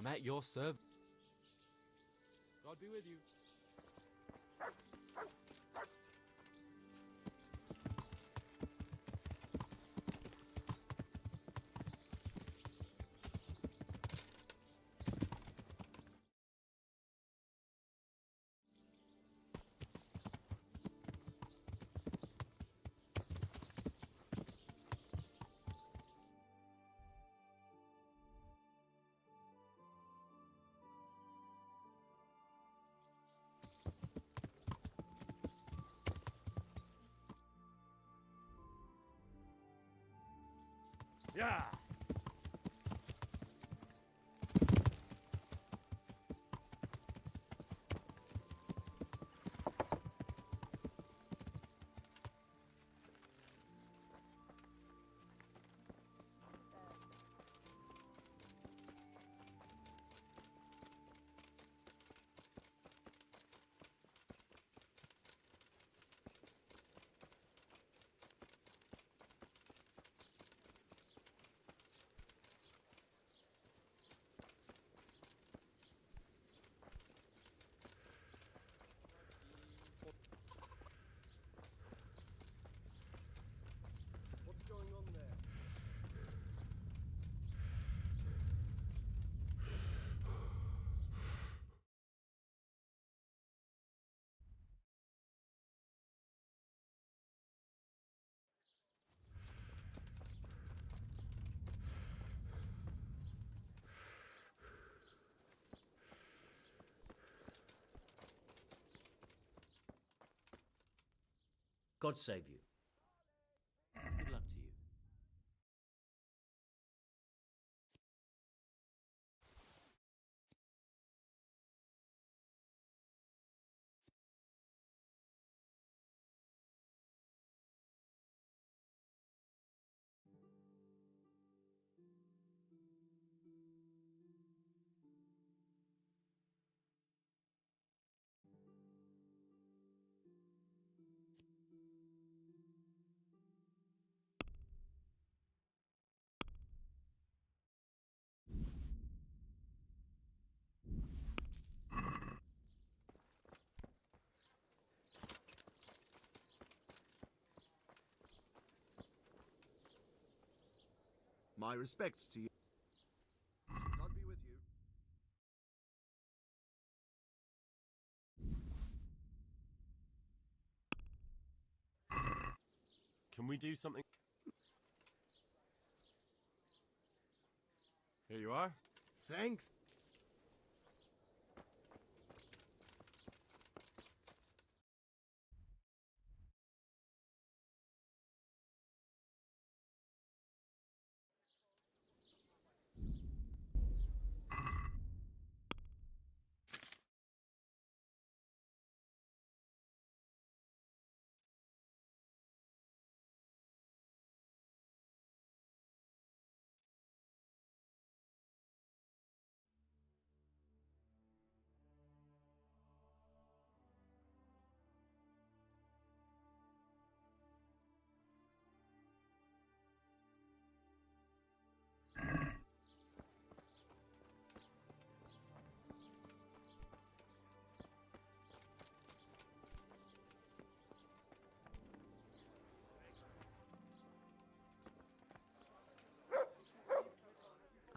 I'm at your service. God be with you. Yeah. What's going on there? God save you. Good luck to you. My respects to you. God be with you. Can we do something? Here you are. Thanks.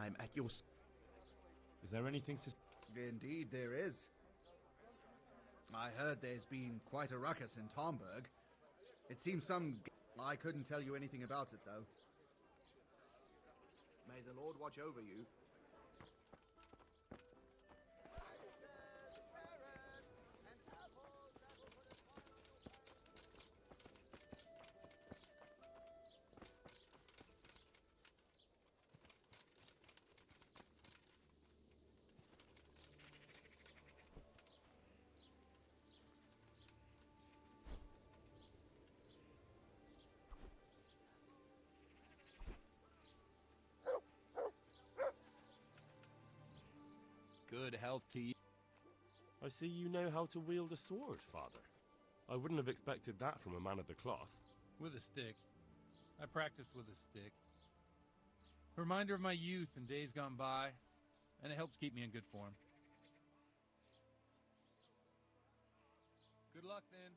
I'm at your... Is there anything Indeed there is. I heard there's been quite a ruckus in Tomberg. It seems I couldn't tell you anything about it, though. May the Lord watch over you. Good health to you. I see you know how to wield a sword, Father. I wouldn't have expected that from a man of the cloth. With a stick. I practice with a stick. A reminder of my youth and days gone by. and it helps keep me in good form. Good luck, then.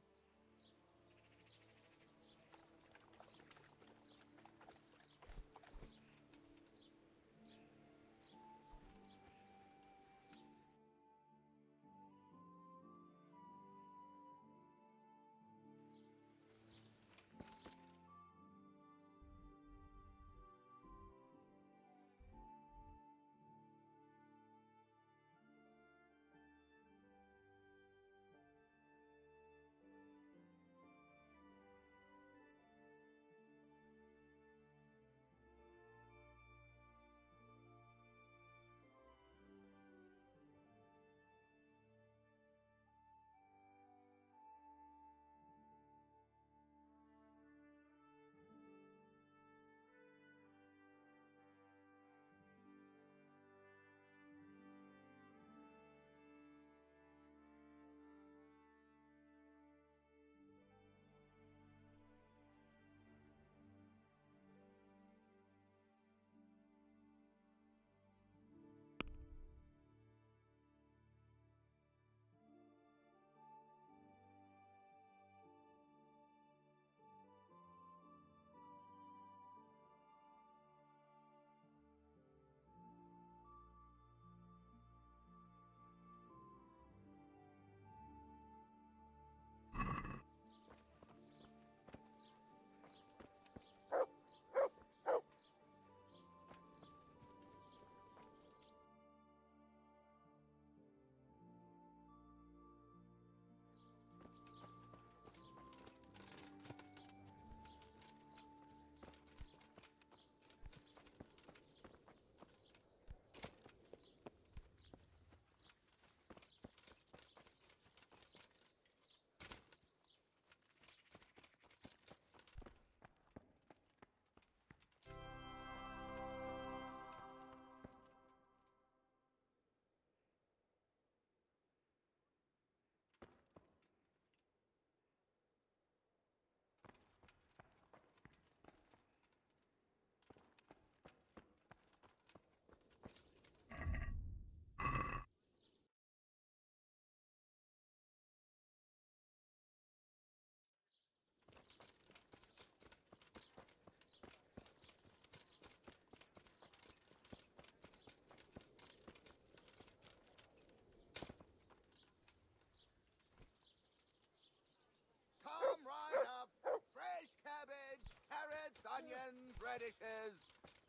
Come right up. Fresh cabbage, carrots, onions, radishes.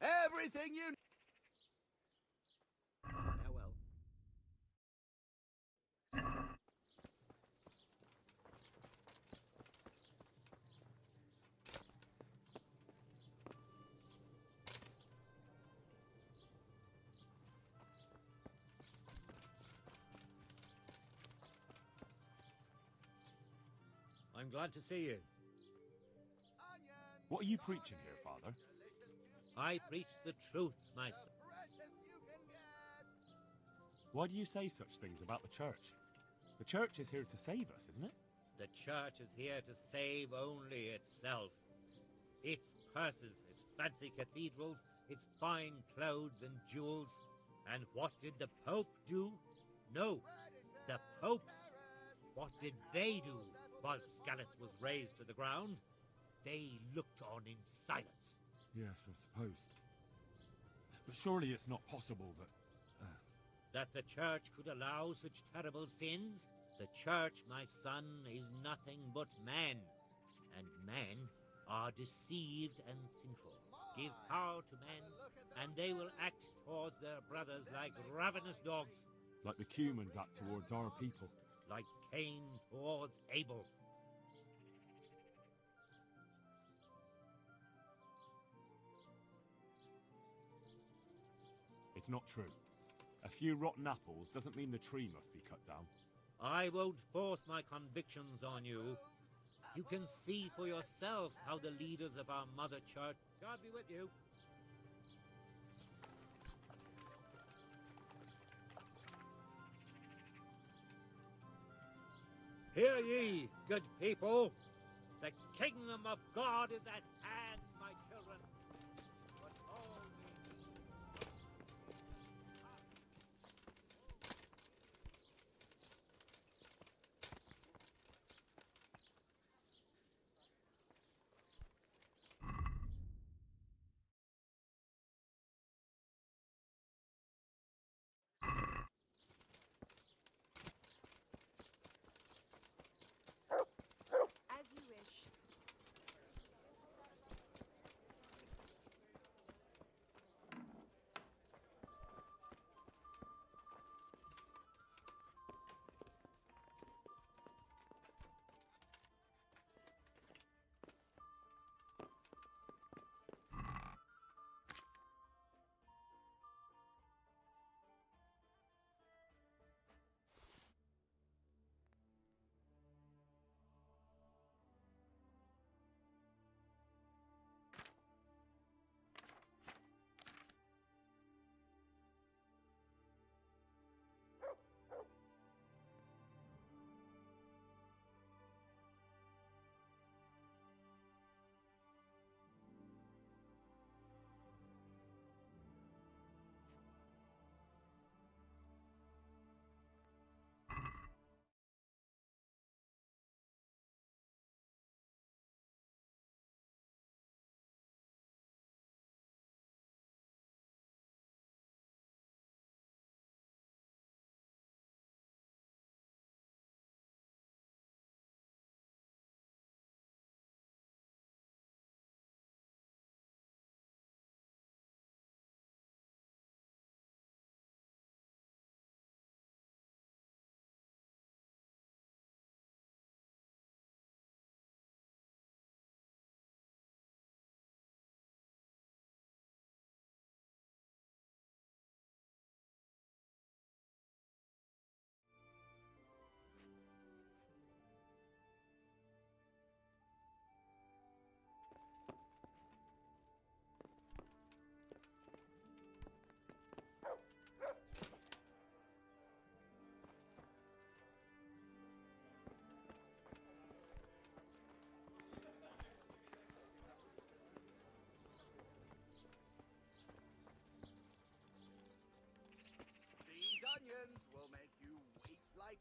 Everything you... Yeah, well. I'm glad to see you. What are you preaching here, Father? I preach the truth, my son. Why do you say such things about the church? The church is here to save us, isn't it? The church is here to save only itself. Its purses, its fancy cathedrals, its fine clothes and jewels. And what did the Pope do? No, the popes. What did they do while Skalitz was razed to the ground? They looked on in silence. Yes, I suppose. But surely it's not possible that... That the church could allow such terrible sins? The church, my son, is nothing but men. And men are deceived and sinful. Give power to men, and they will act towards their brothers like ravenous dogs. Like the Cumans act towards our people. Like Cain towards Abel. It's not true. A few rotten apples doesn't mean the tree must be cut down. I won't force my convictions on you. You can see for yourself how the leaders of our mother church... God be with you. Hear ye, good people. The kingdom of God is at hand, my children. But all we need...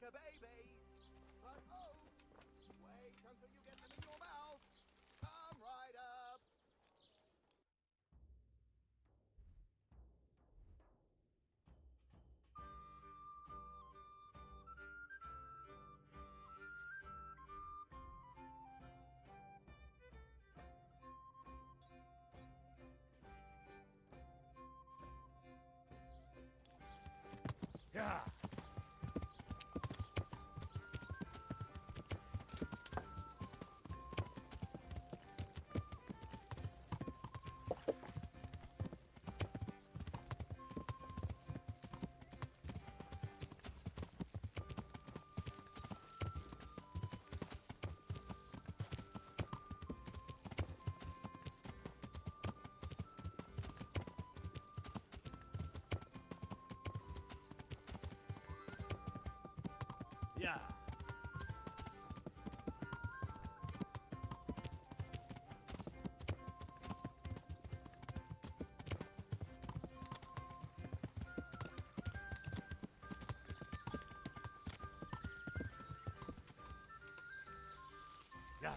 like a baby. But oh, wait until you get them in your mouth. Come right up. Yeah. Yeah. Yeah.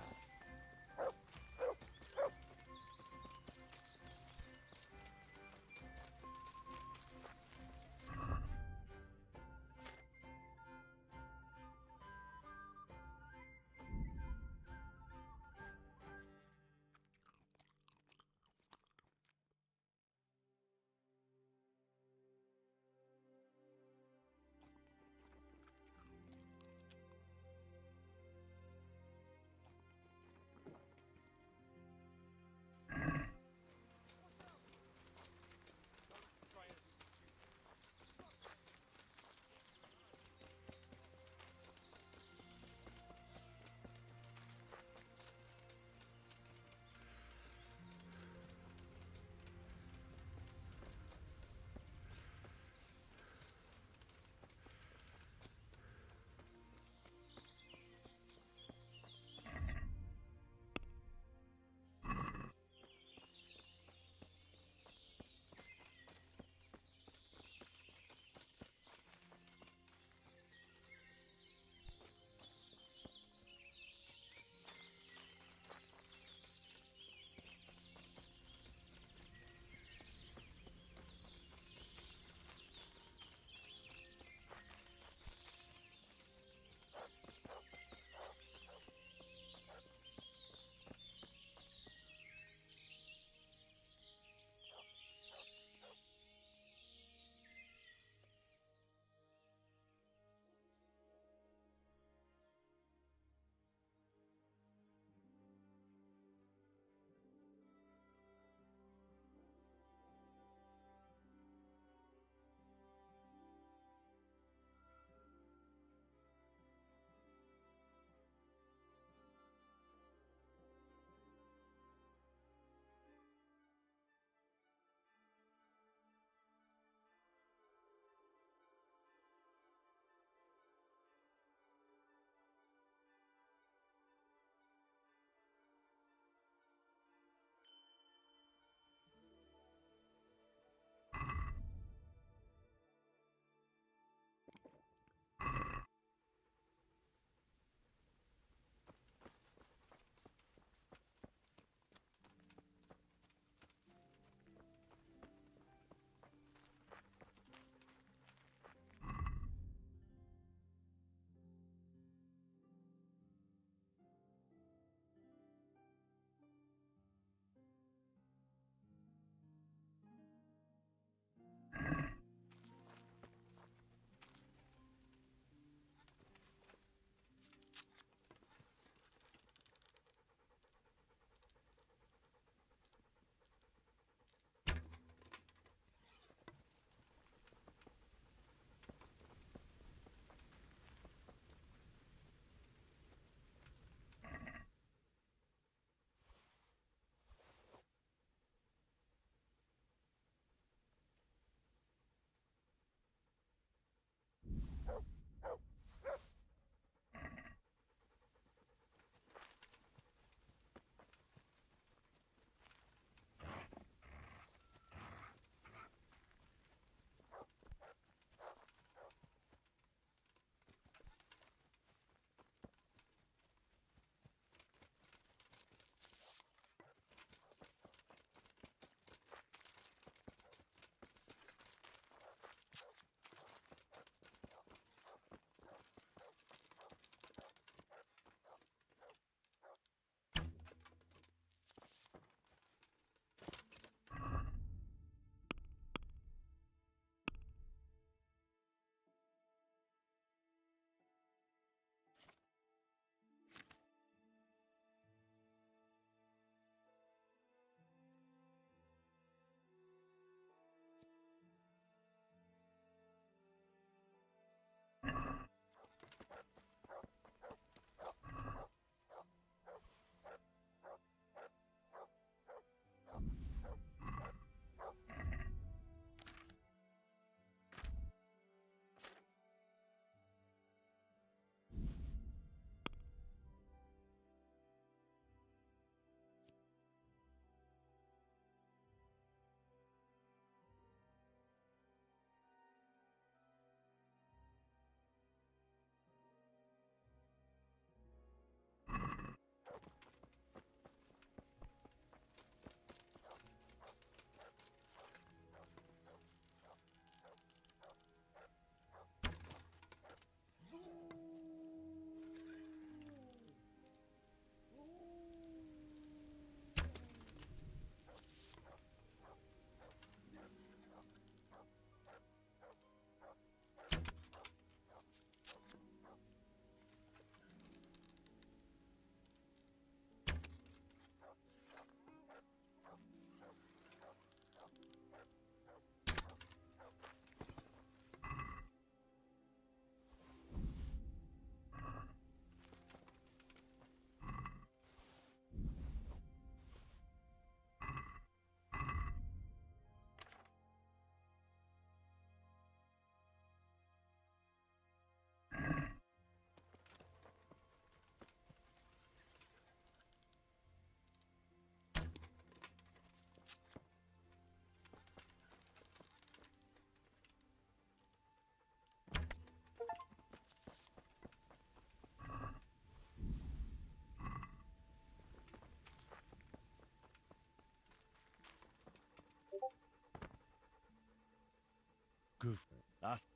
Good. That's...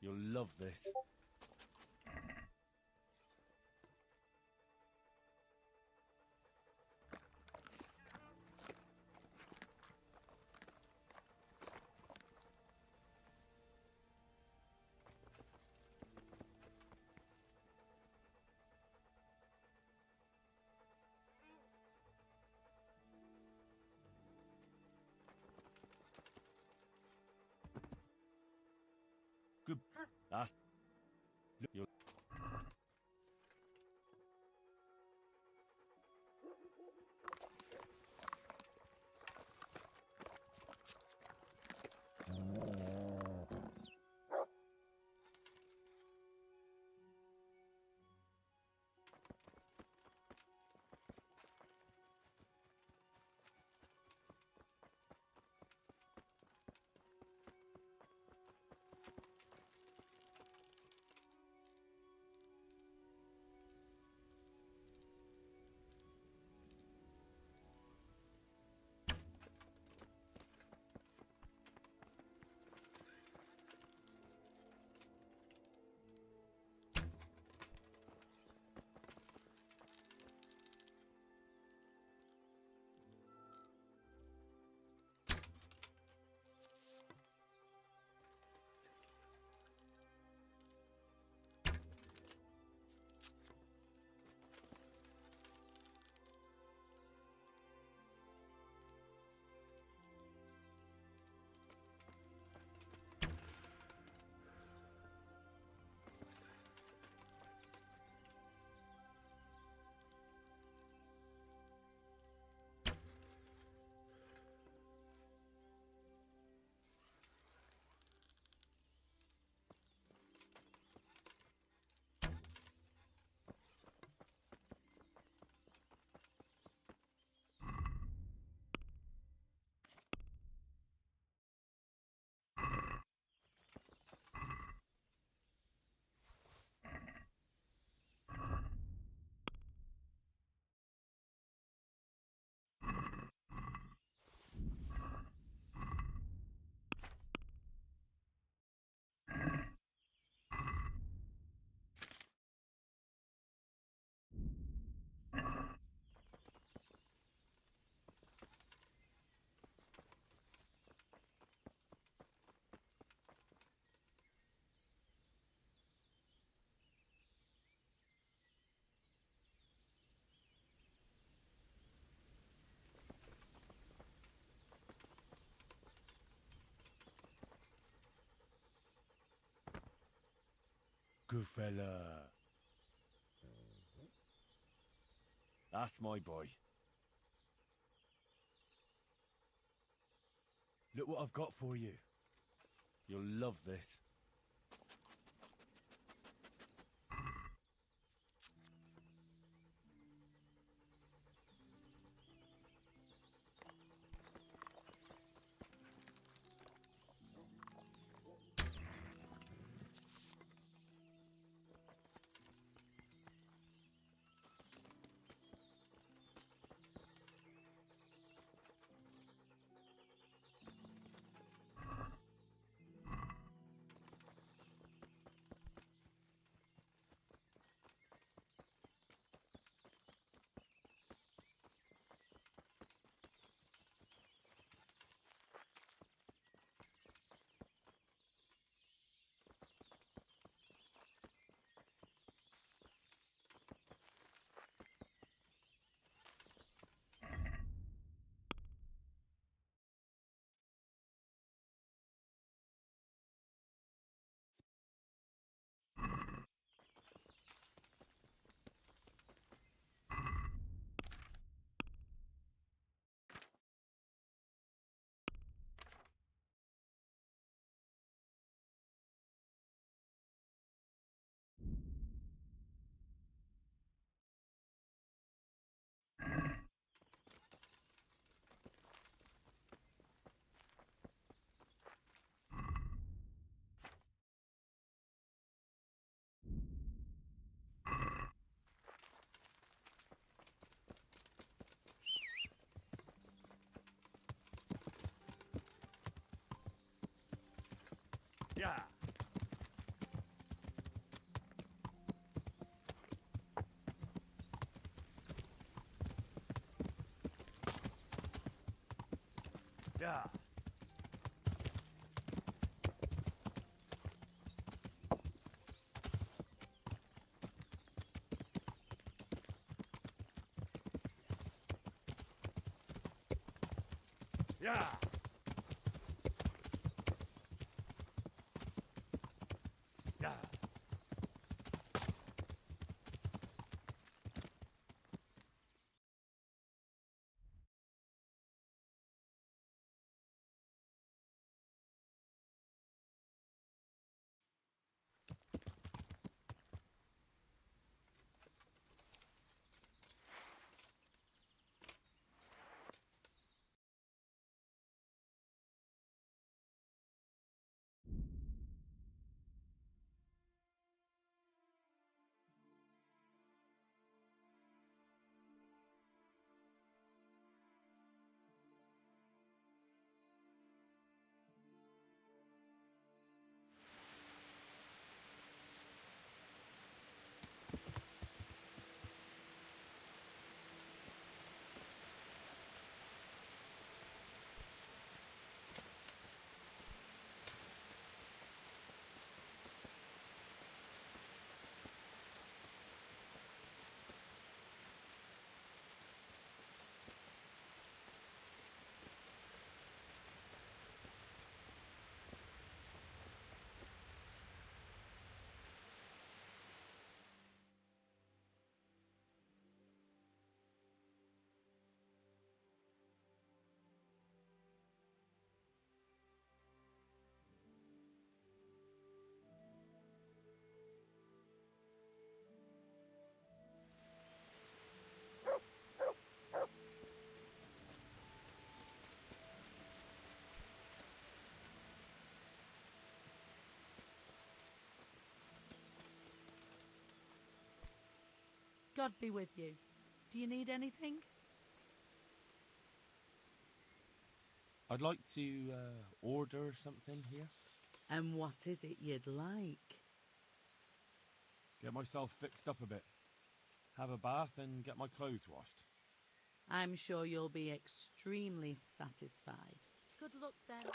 You'll love this. Good. That's... You'll... Good fella. That's my boy. Look what I've got for you. You'll love this. Yeah. Yeah. Yeah. Yeah. God be with you. Do you need anything? I'd like to order something here. And what is it you'd like? Get myself fixed up a bit. Have a bath and get my clothes washed. I'm sure you'll be extremely satisfied. Good luck then.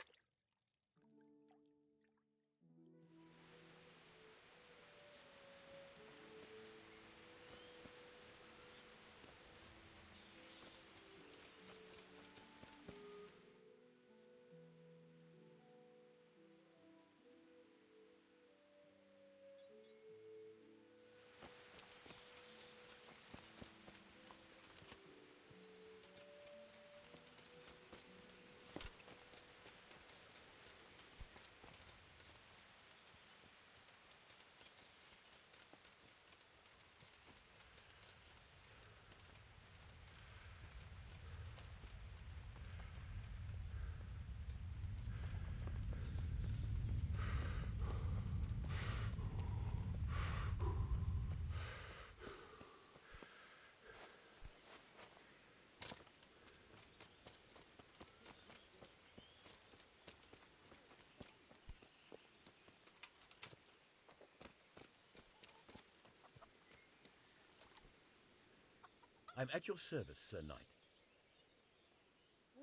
I'm at your service, Sir Knight.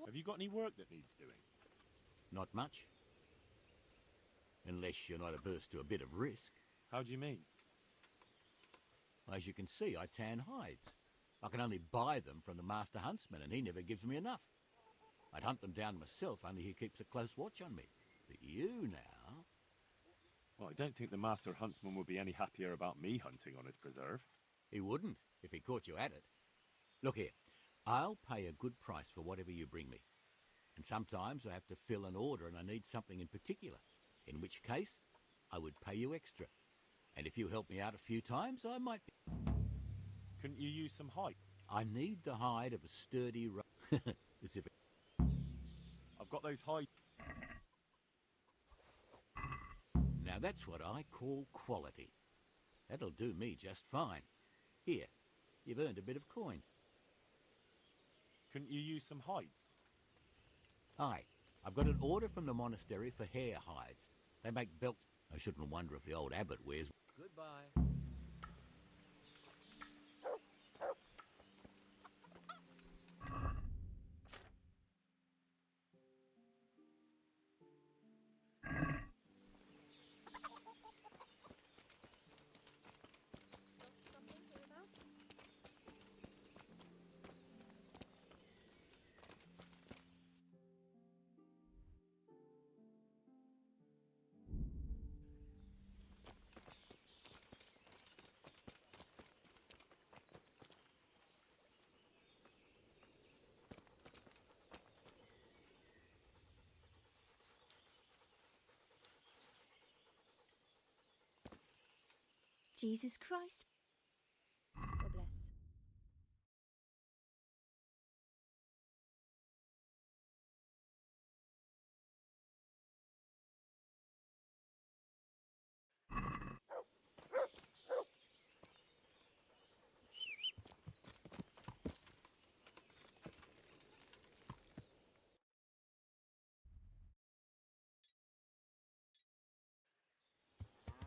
Have you got any work that needs doing? Not much. Unless you're not averse to a bit of risk. How do you mean? As you can see, I tan hides. I can only buy them from the master huntsman, and he never gives me enough. I'd hunt them down myself, only he keeps a close watch on me. But you now... Well, I don't think the master huntsman would be any happier about me hunting on his preserve. He wouldn't, if he caught you at it. Look here, I'll pay a good price for whatever you bring me. And sometimes I have to fill an order and I need something in particular, in which case I would pay you extra. And if you help me out a few times, I might... Couldn't you use some hide? I need the hide of a sturdy... As if it... I've got those hide... Now that's what I call quality. That'll do me just fine. Here, you've earned a bit of coin. Couldn't you use some hides? Aye, I've got an order from the monastery for hare hides. They make belts. I shouldn't wonder if the old abbot wears... Goodbye. Jesus Christ. God bless.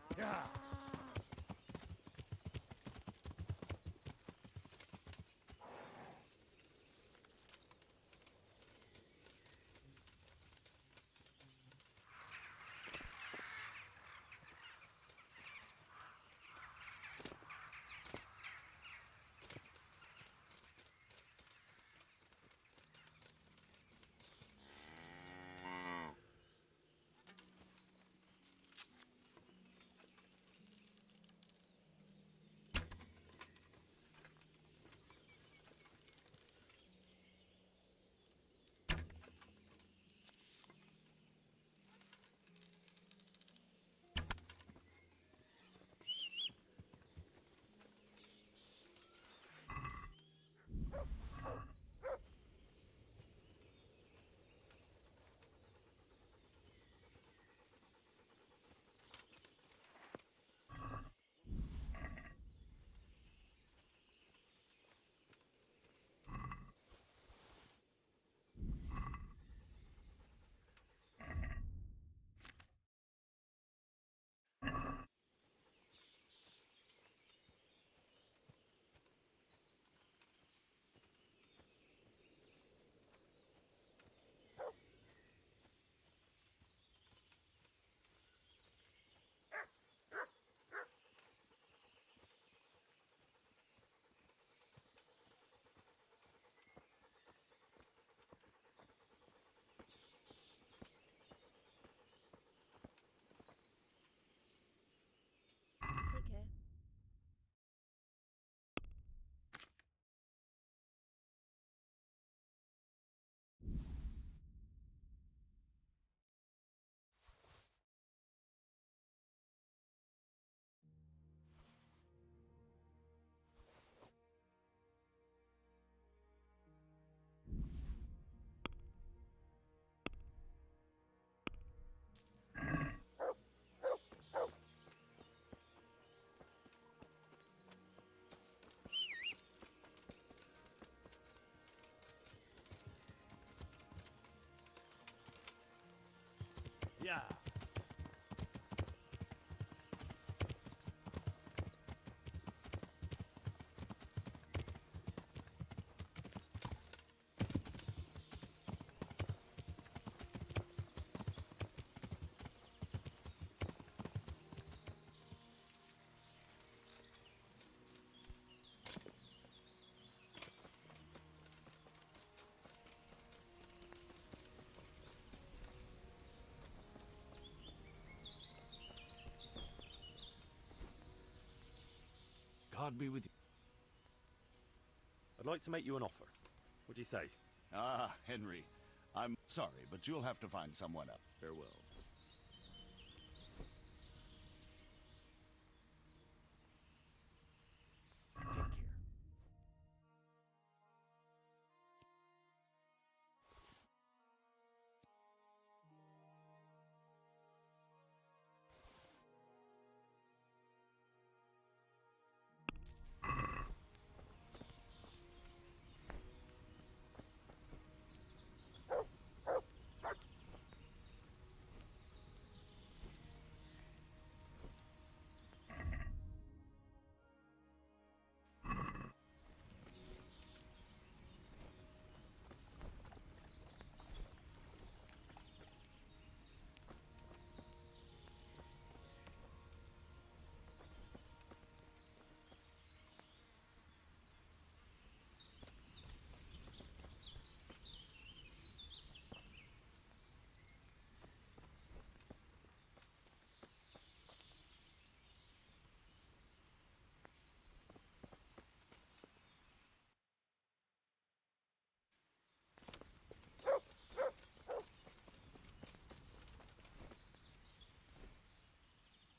Take care. Yeah. God be with you. I'd like to make you an offer. What do you say? Ah, Henry. I'm sorry, but you'll have to find someone else. Farewell. Take care.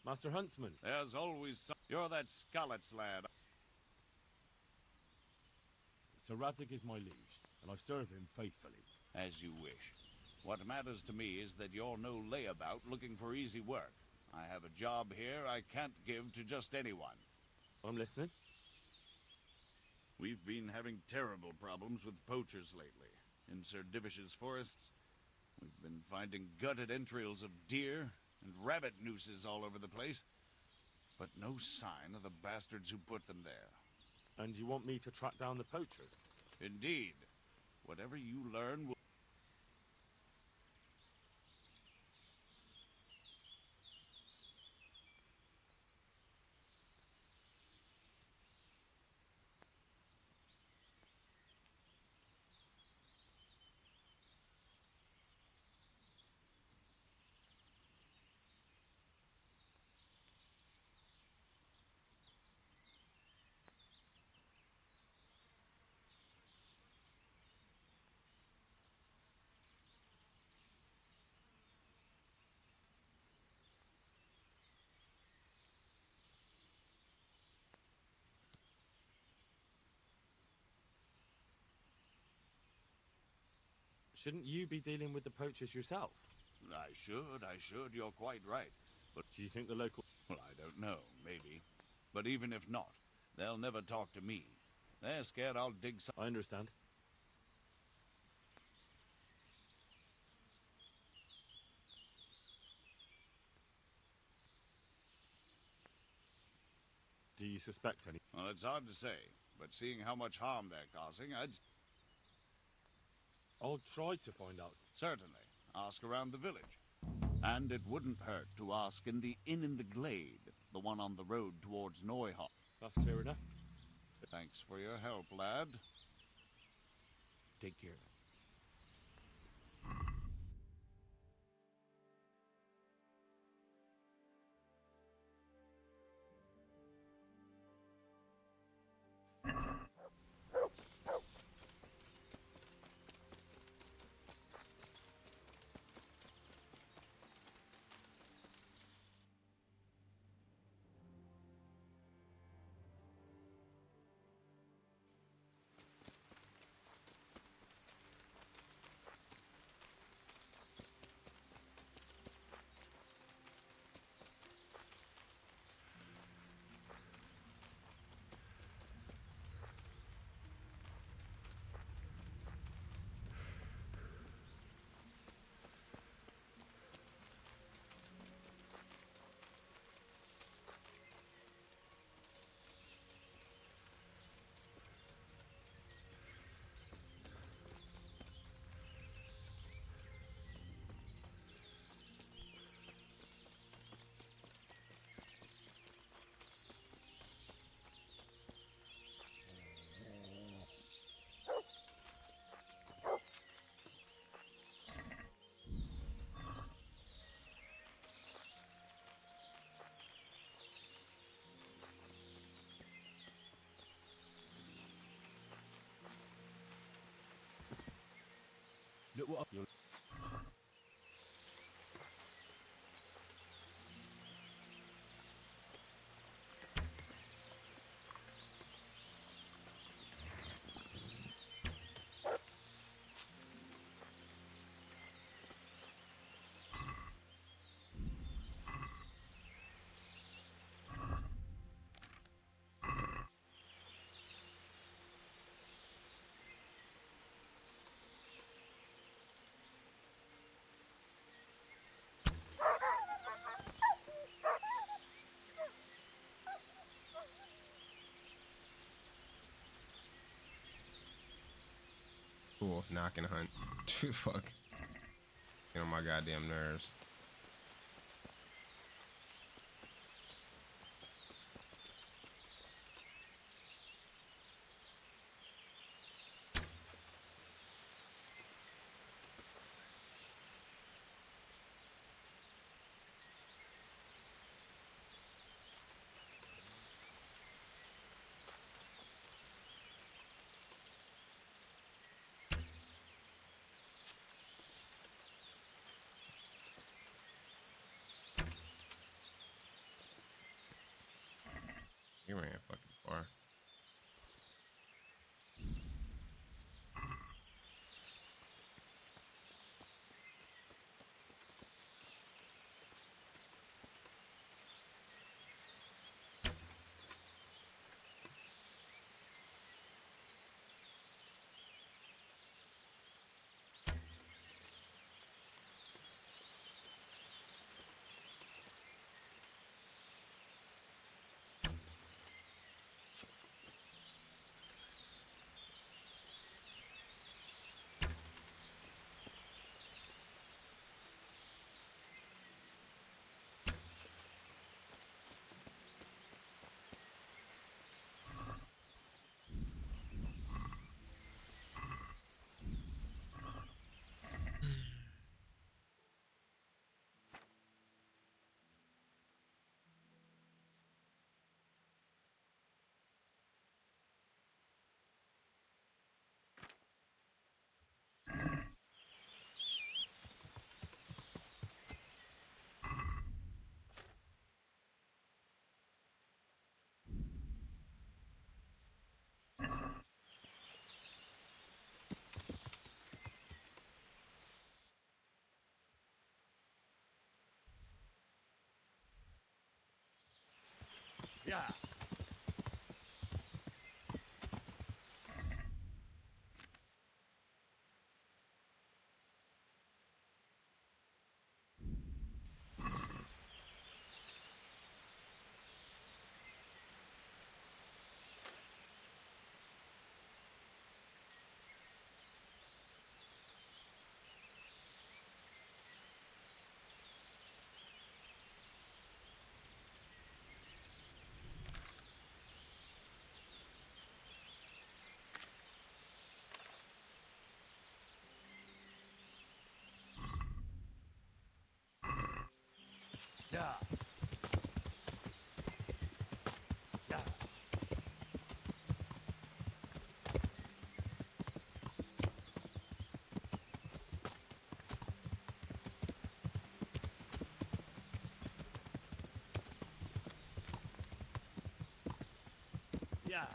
Master Huntsman. There's always some... You're that Skalitz lad. Sir Radzig is my liege, and I serve him faithfully. As you wish. What matters to me is that you're no layabout looking for easy work. I have a job here I can't give to just anyone. I'm listening. We've been having terrible problems with poachers lately. In Sir Divish's forests, we've been finding gutted entrails of deer and rabbit nooses all over the place, but no sign of the bastards who put them there. And you want me to track down the poachers? Indeed. Whatever you learn will... Shouldn't you be dealing with the poachers yourself? I should, you're quite right. But Do you think the local... well, I don't know, maybe. But even if not, they'll never talk to me. They're scared I'll dig some... I understand. Do you suspect any? Well, it's hard to say, but seeing how much harm they're causing, I'll try to find out. certainly ask around the village. And it wouldn't hurt to ask in the inn in the glade, the one on the road towards Neuhof. That's clear enough. Thanks for your help, lad. Take care. Look what you're... Cool, knocking hunt. Fuck. Get on my goddamn nerves. ran fucking far. Yeah. Yeah. Yeah. Yeah.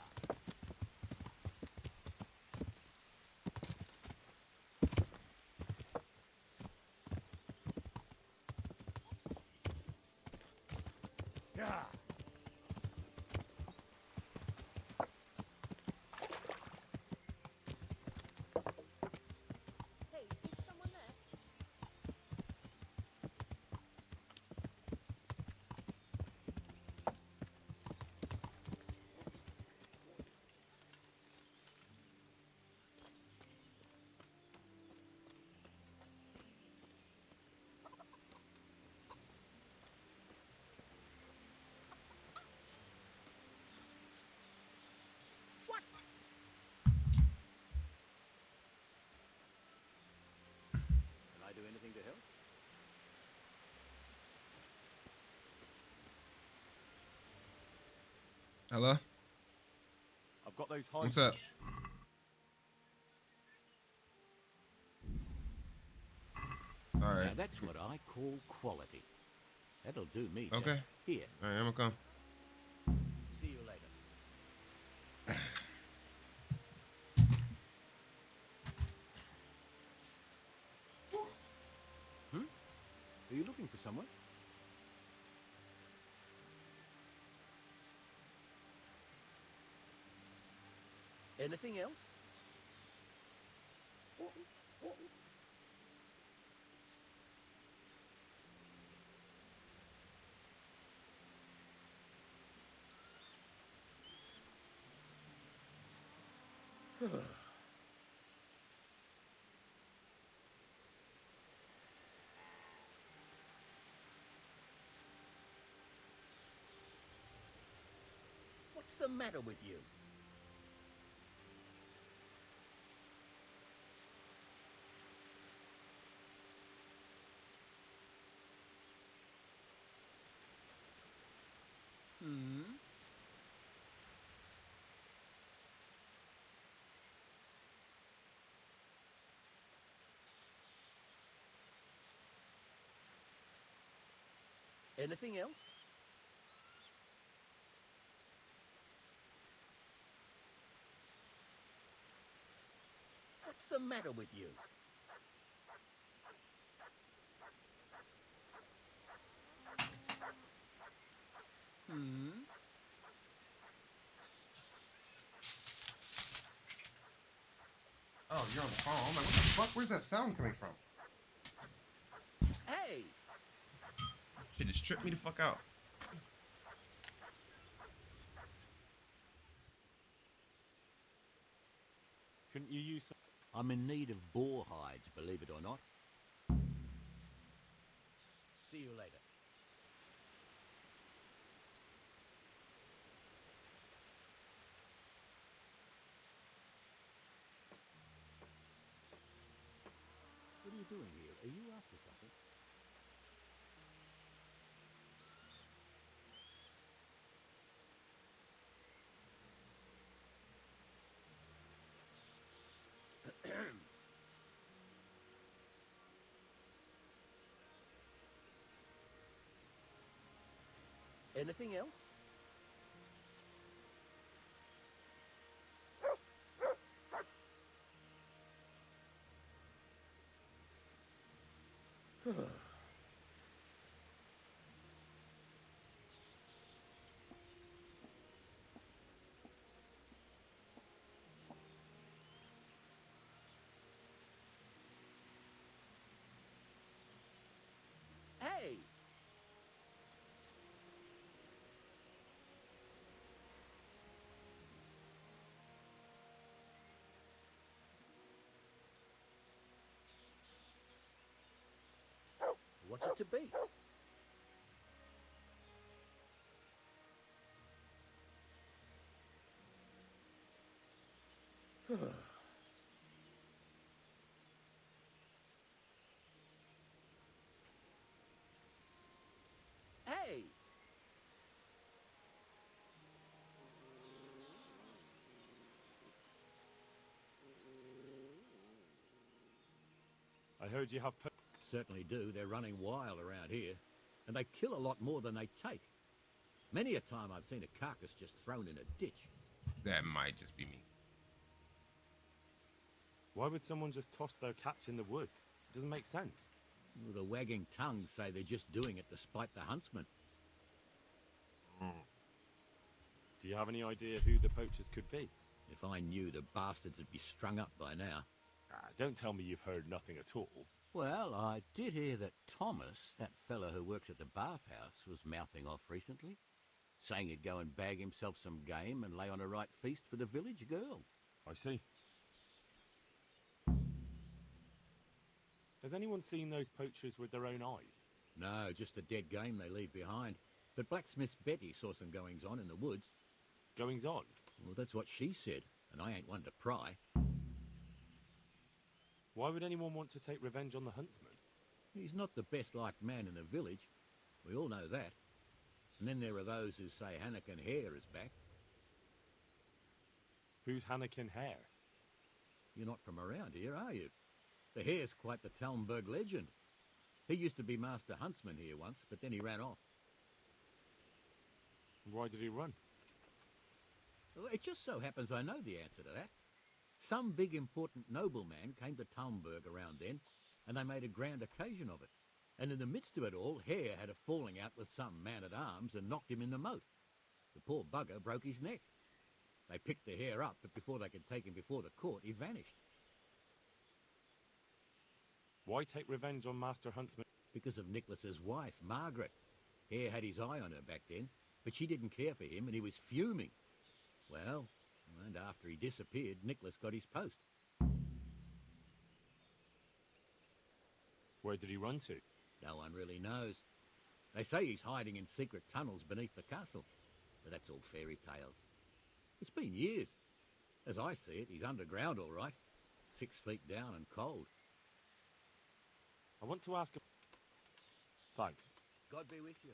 Yeah. Hey, is someone there? What? Can I do anything to help? Hello? I've got those hides. What's up? Now Alright. that's what I call quality. That'll do me just Okay. here. Alright, I'm gonna come. See you later. Are you looking for someone? Anything else? What's the matter with you? Anything else? What's the matter with you? Oh, you're on the phone. I'm like, what the fuck? Where's that sound coming from? Hey! Shit just tripped me the fuck out. Couldn't you use some... I'm in need of boar hides, believe it or not. See you later. What are you doing here? Are you after something? Anything else? Hey! What's it to be? Hey! I heard you have... Certainly do. They're running wild around here. And they kill a lot more than they take. Many a time I've seen a carcass just thrown in a ditch. That might just be me. Why would someone just toss their catch in the woods? It doesn't make sense. Well, the wagging tongues say they're just doing it to spite the huntsman. Do you have any idea who the poachers could be? If I knew, the bastards would be strung up by now. Don't tell me you've heard nothing at all. Well, I did hear that Thomas, that fellow who works at the bathhouse, was mouthing off recently, saying he'd go and bag himself some game and lay on a right feast for the village girls. I see. Has anyone seen those poachers with their own eyes? No, just the dead game they leave behind. But Blacksmith Betty saw some goings-on in the woods. Goings-on? Well, that's what she said, and I ain't one to pry. Why would anyone want to take revenge on the huntsman? He's not the best-liked man in the village. We all know that. And then there are those who say Hannikin Hare is back. Who's Hannikin Hare? You're not from around here, are you? The Hare's quite the Talmberg legend. He used to be master huntsman here once, but then he ran off. Why did he run? Well, it just so happens I know the answer to that. Some big important nobleman came to Talmberg around then, and they made a grand occasion of it. And in the midst of it all, Hare had a falling out with some man-at-arms and knocked him in the moat. The poor bugger broke his neck. They picked the Hare up, but before they could take him before the court, he vanished. Why take revenge on Master Huntsman? Because of Nicholas's wife, Margaret. Hare had his eye on her back then, but she didn't care for him, and he was fuming. Well, and after he disappeared, Nicholas got his post. Where did he run to? No one really knows. They say he's hiding in secret tunnels beneath the castle, but that's all fairy tales. It's been years. As I see it, he's underground all right, 6 feet down and cold. I want to ask him... Thanks. God be with you.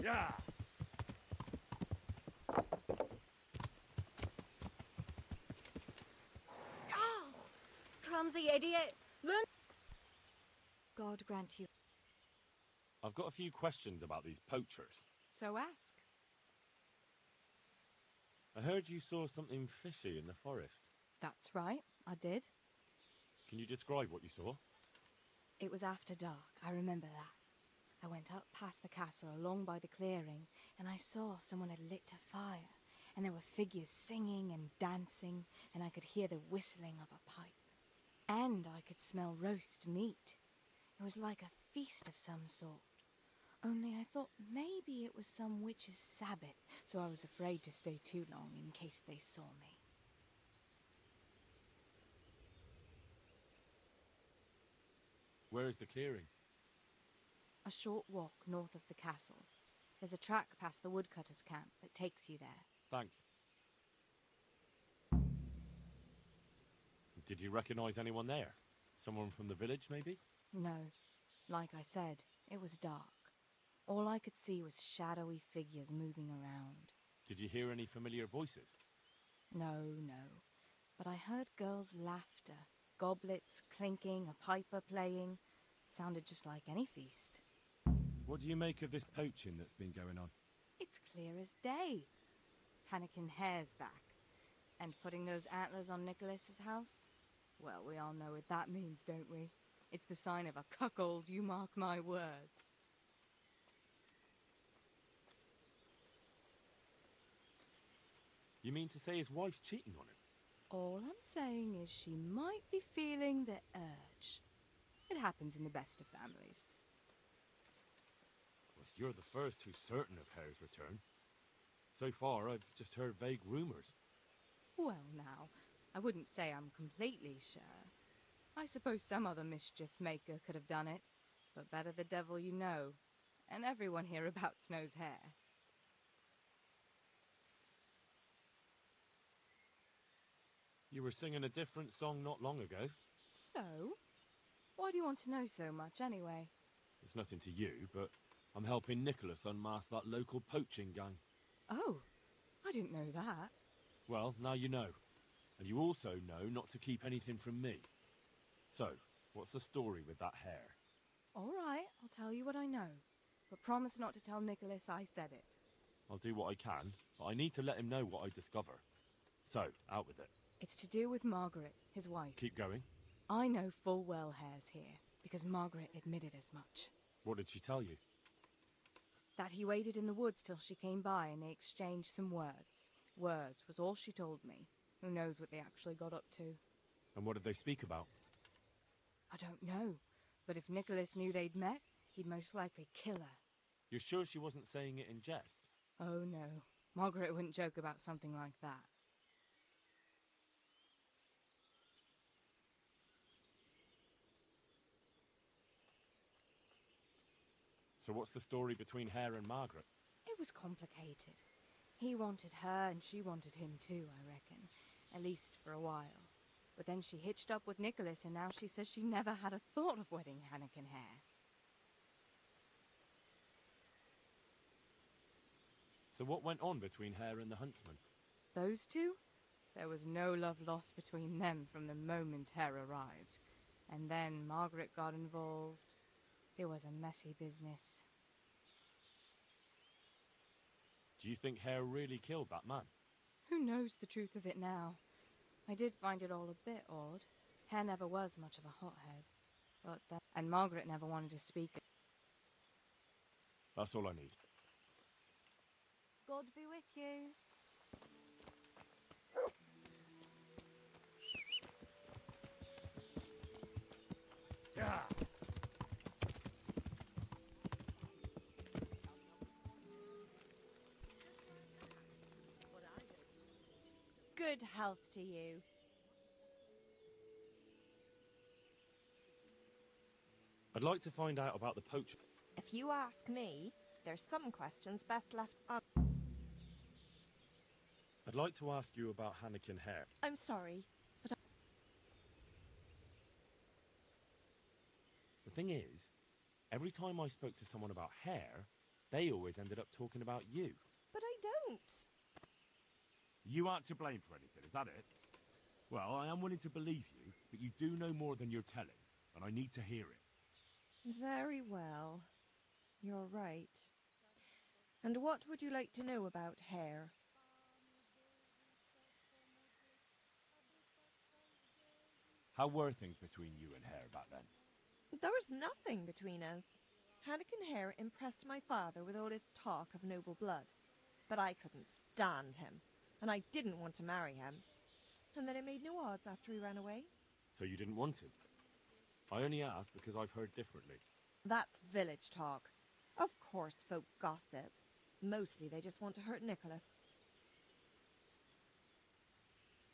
Yeah. Oh, clumsy idiot. Learn. God grant you. I've got a few questions about these poachers. So ask. I heard you saw something fishy in the forest. That's right, I did. Can you describe what you saw? It was after dark, I remember that. I went up past the castle along by the clearing, and I saw someone had lit a fire, and there were figures singing and dancing, and I could hear the whistling of a pipe. And I could smell roast meat. It was like a feast of some sort. Only I thought maybe it was some witch's Sabbath, so I was afraid to stay too long in case they saw me. Where is the clearing? A short walk north of the castle. There's a track past the woodcutter's camp that takes you there. Thanks. Did you recognize anyone there? Someone from the village, maybe? No. Like I said, it was dark. All I could see was shadowy figures moving around. Did you hear any familiar voices? No. But I heard girls' laughter, goblets clinking, a piper playing. It sounded just like any feast. What do you make of this poaching that's been going on? It's clear as day. Hannikin Hare's back. And putting those antlers on Nicholas's house? Well, we all know what that means, don't we? It's the sign of a cuckold, you mark my words. You mean to say his wife's cheating on him? All I'm saying is she might be feeling the urge. It happens in the best of families. Well, you're the first who's certain of Hare's return. So far, I've just heard vague rumours. Well, now, I wouldn't say I'm completely sure. I suppose some other mischief maker could have done it, but better the devil you know. And everyone hereabouts knows Hare. You were singing a different song not long ago. So? Why do you want to know so much, anyway? It's nothing to you, but I'm helping Nicholas unmask that local poaching gang. Oh, I didn't know that. Well, now you know. And you also know not to keep anything from me. So, what's the story with that Hare? All right, I'll tell you what I know. But promise not to tell Nicholas I said it. I'll do what I can, but I need to let him know what I discover. So, out with it. It's to do with Margaret, his wife. Keep going. I know full well Hare's here, because Margaret admitted as much. What did she tell you? That he waited in the woods till she came by and they exchanged some words. Words was all she told me. Who knows what they actually got up to? And what did they speak about? I don't know. But if Nicholas knew they'd met, he'd most likely kill her. You're sure she wasn't saying it in jest? Oh no. Margaret wouldn't joke about something like that. So what's the story between Hare and Margaret? It was complicated. He wanted her and she wanted him too, I reckon. At least for a while. But then she hitched up with Nicholas and now she says she never had a thought of wedding Hannikin Hare. So what went on between Hare and the huntsman? Those two? There was no love lost between them from the moment Hare arrived. And then Margaret got involved. It was a messy business. Do you think Hare really killed that man? Who knows the truth of it now? I did find it all a bit odd. Hare never was much of a hothead. But then, and Margaret never wanted to speak. That's all I need. God be with you. Yeah. Good health to you. I'd like to find out about the poacher. If you ask me, there's some questions best left I'd like to ask you about Hannikin Hare. I'm sorry, but The thing is, every time I spoke to someone about Hare, They always ended up talking about you. But I don't. You aren't to blame for anything, is that it? Well, I am willing to believe you, but you do know more than you're telling, and I need to hear it. Very well. You're right. And what would you like to know about hair? How were things between you and Hare back then? There was nothing between us. Hannikin Hare impressed my father with all his talk of noble blood, but I couldn't stand him, and I didn't want to marry him. And then it made no odds after he ran away. So you didn't want him? I only asked because I've heard differently. That's village talk. Of course folk gossip. Mostly they just want to hurt Nicholas.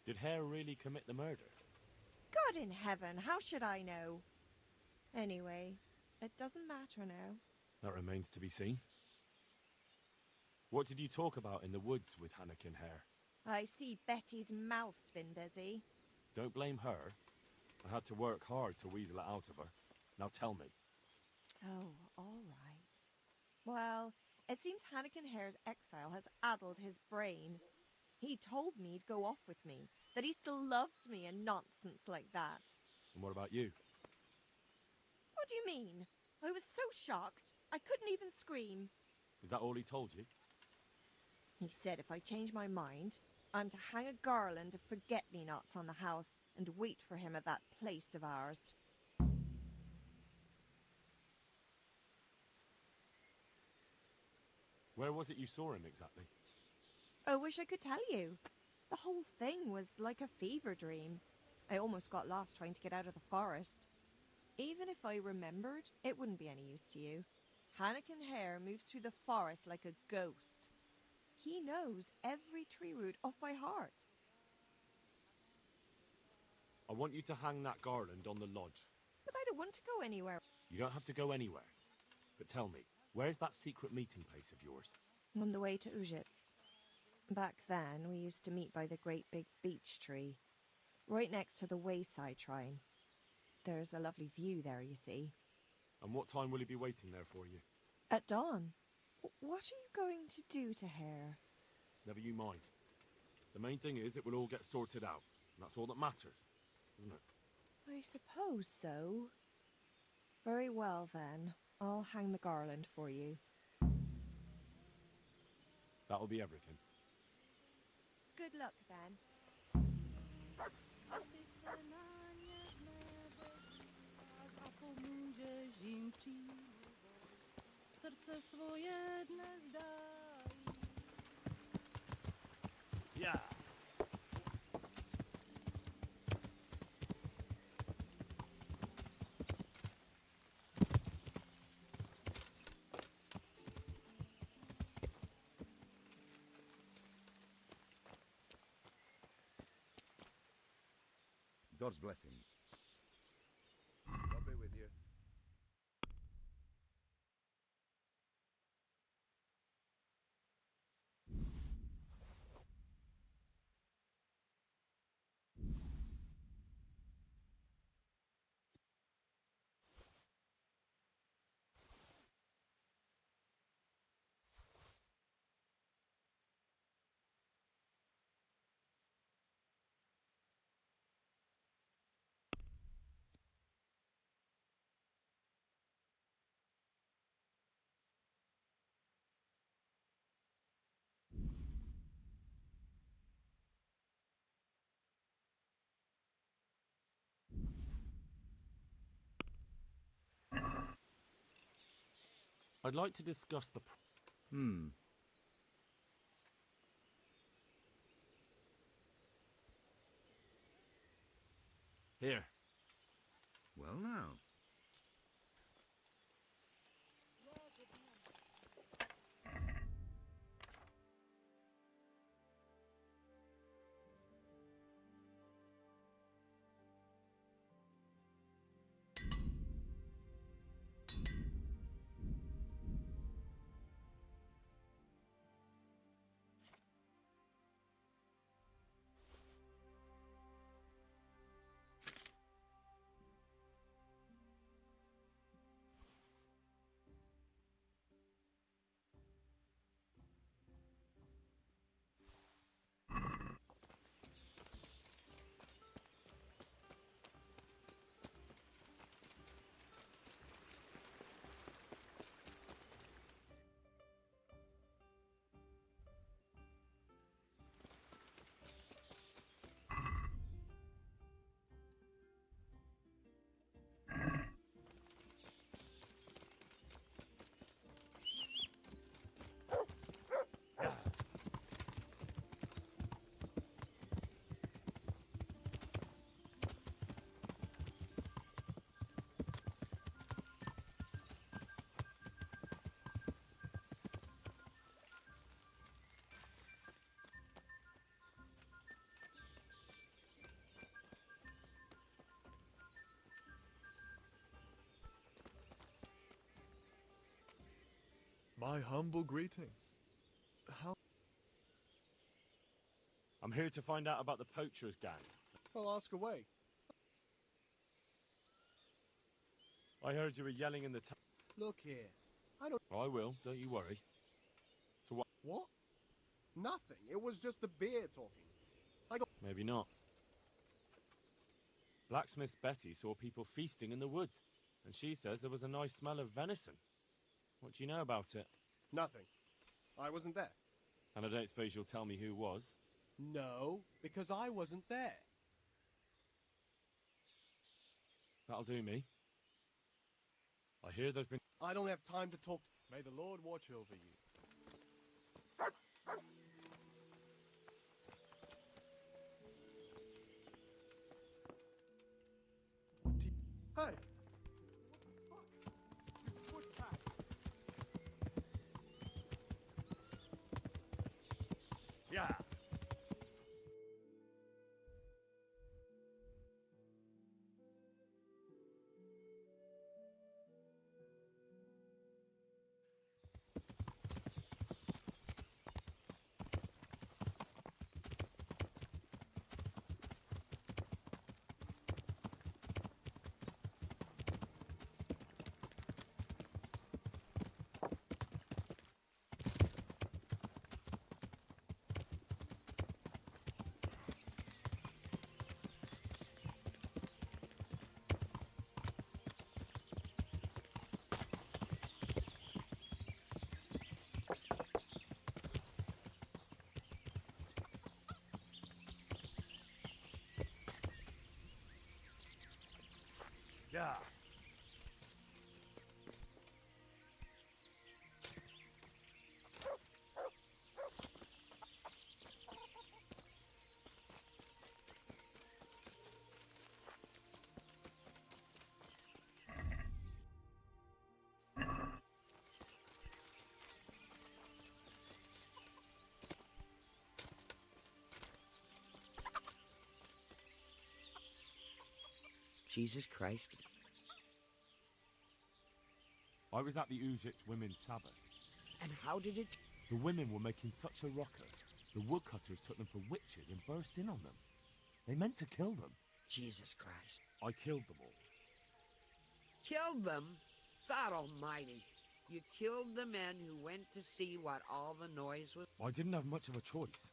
Did Hare really commit the murder? God in heaven, how should I know? Anyway, it doesn't matter now. That remains to be seen. What did you talk about in the woods with Hannikin Hare? I see Betty's mouth's been busy. Don't blame her. I had to work hard to weasel it out of her. Now tell me. Oh, all right. Well, it seems Hannikin Hare's exile has addled his brain. He told me he'd go off with me, that he still loves me and nonsense like that. And what about you? What do you mean? I was so shocked, I couldn't even scream. Is that all he told you? He said if I change my mind, I'm to hang a garland of forget-me-nots on the house and wait for him at that place of ours. Where was it you saw him exactly? I wish I could tell you. The whole thing was like a fever dream. I almost got lost trying to get out of the forest. Even if I remembered, it wouldn't be any use to you. Hannikin Hare moves through the forest like a ghost. He knows every tree root off by heart. I want you to hang that garland on the lodge. But I don't want to go anywhere. You don't have to go anywhere. But tell me, where's that secret meeting place of yours? On the way to Ujits. Back then, we used to meet by the great big beech tree, right next to the wayside shrine. There's a lovely view there, you see. And what time will he be waiting there for you? At dawn. What are you going to do to Hare? Never you mind. The main thing is it will all get sorted out. And that's all that matters, isn't it? I suppose so. Very well, then. I'll hang the garland for you. That'll be everything. Good luck, then. Yeah. God's blessing. God be with you. I'd like to discuss the... Here. Well now. My humble greetings. How? I'm here to find out about the poachers gang. Well, ask away. I heard you were yelling in the town. Look here. I don't... I will, don't you worry. So what? What? Nothing. It was just the beer talking. I got... Maybe not. Blacksmith Betty saw people feasting in the woods, and she says there was a nice smell of venison. What do you know about it? Nothing. I wasn't there. And I don't suppose you'll tell me who was? No, because I wasn't there. That'll do me. I hear there's been... I don't have time to talk. May the Lord watch over you. Hey! What the fuck? Yeah! Yeah. Jesus Christ. I was at the Ujit Women's Sabbath. And how did it... The women were making such a ruckus. The woodcutters took them for witches and burst in on them. They meant to kill them. Jesus Christ. I killed them all. Killed them? God almighty. You killed the men who went to see what all the noise was... I didn't have much of a choice.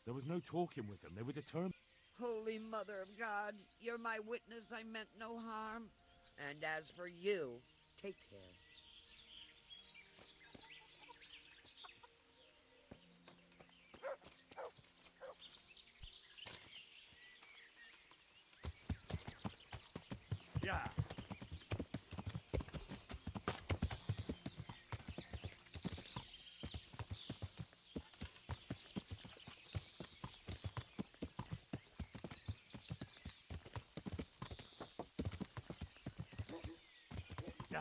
There was no talking with them. They were determined. Holy Mother of God, you're my witness I meant no harm. And as for you, take care. Yeah. Yeah.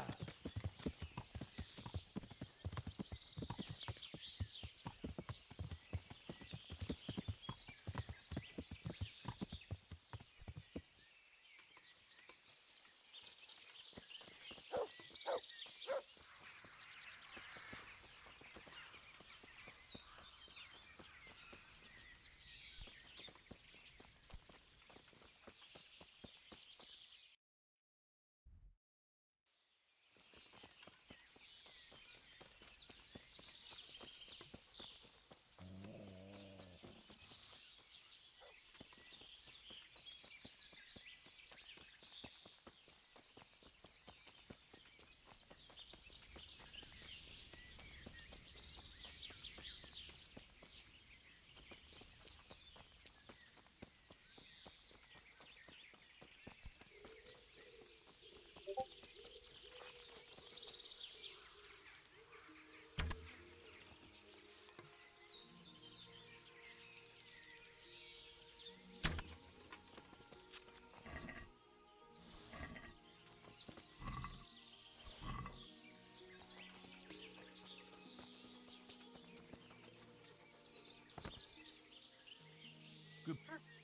Good.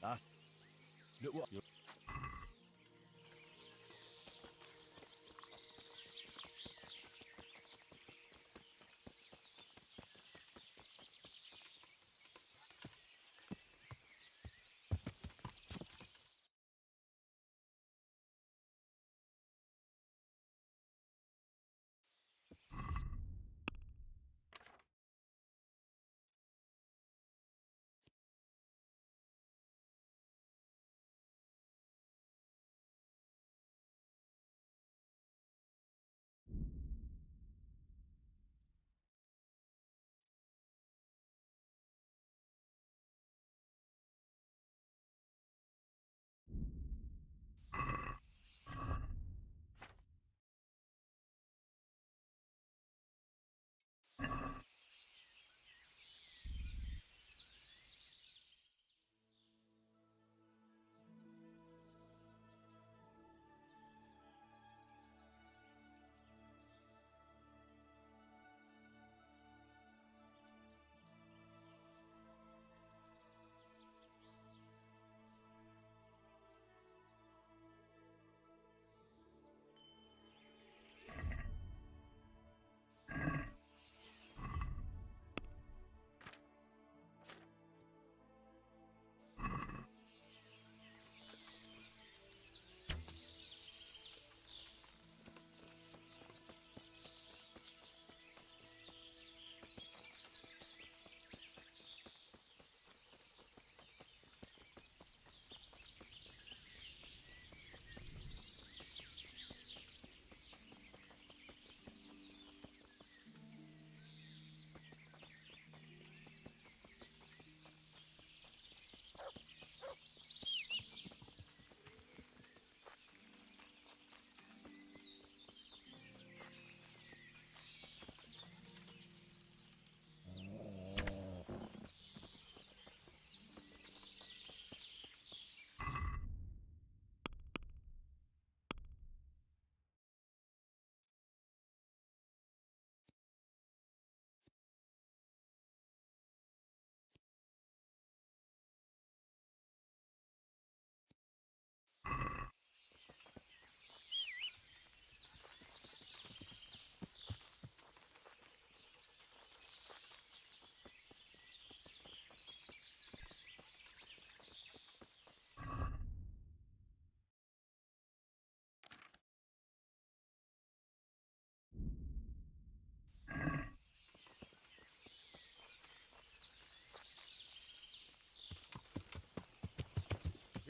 That's... Look what... You're...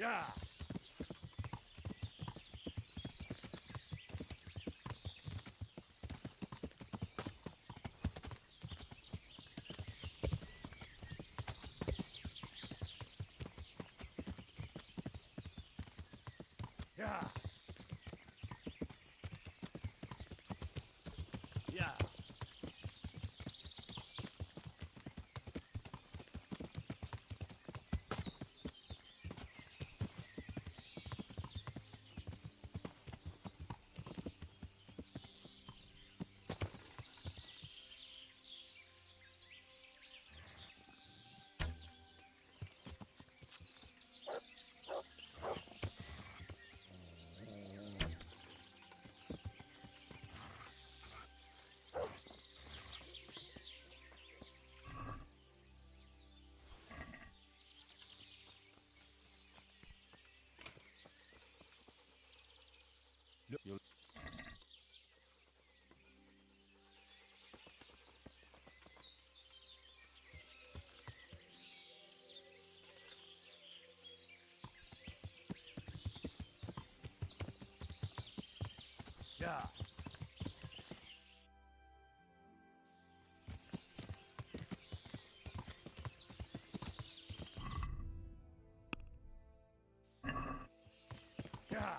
Yeah. Yeah. Yeah. Look, you'll... Yeah. Yeah.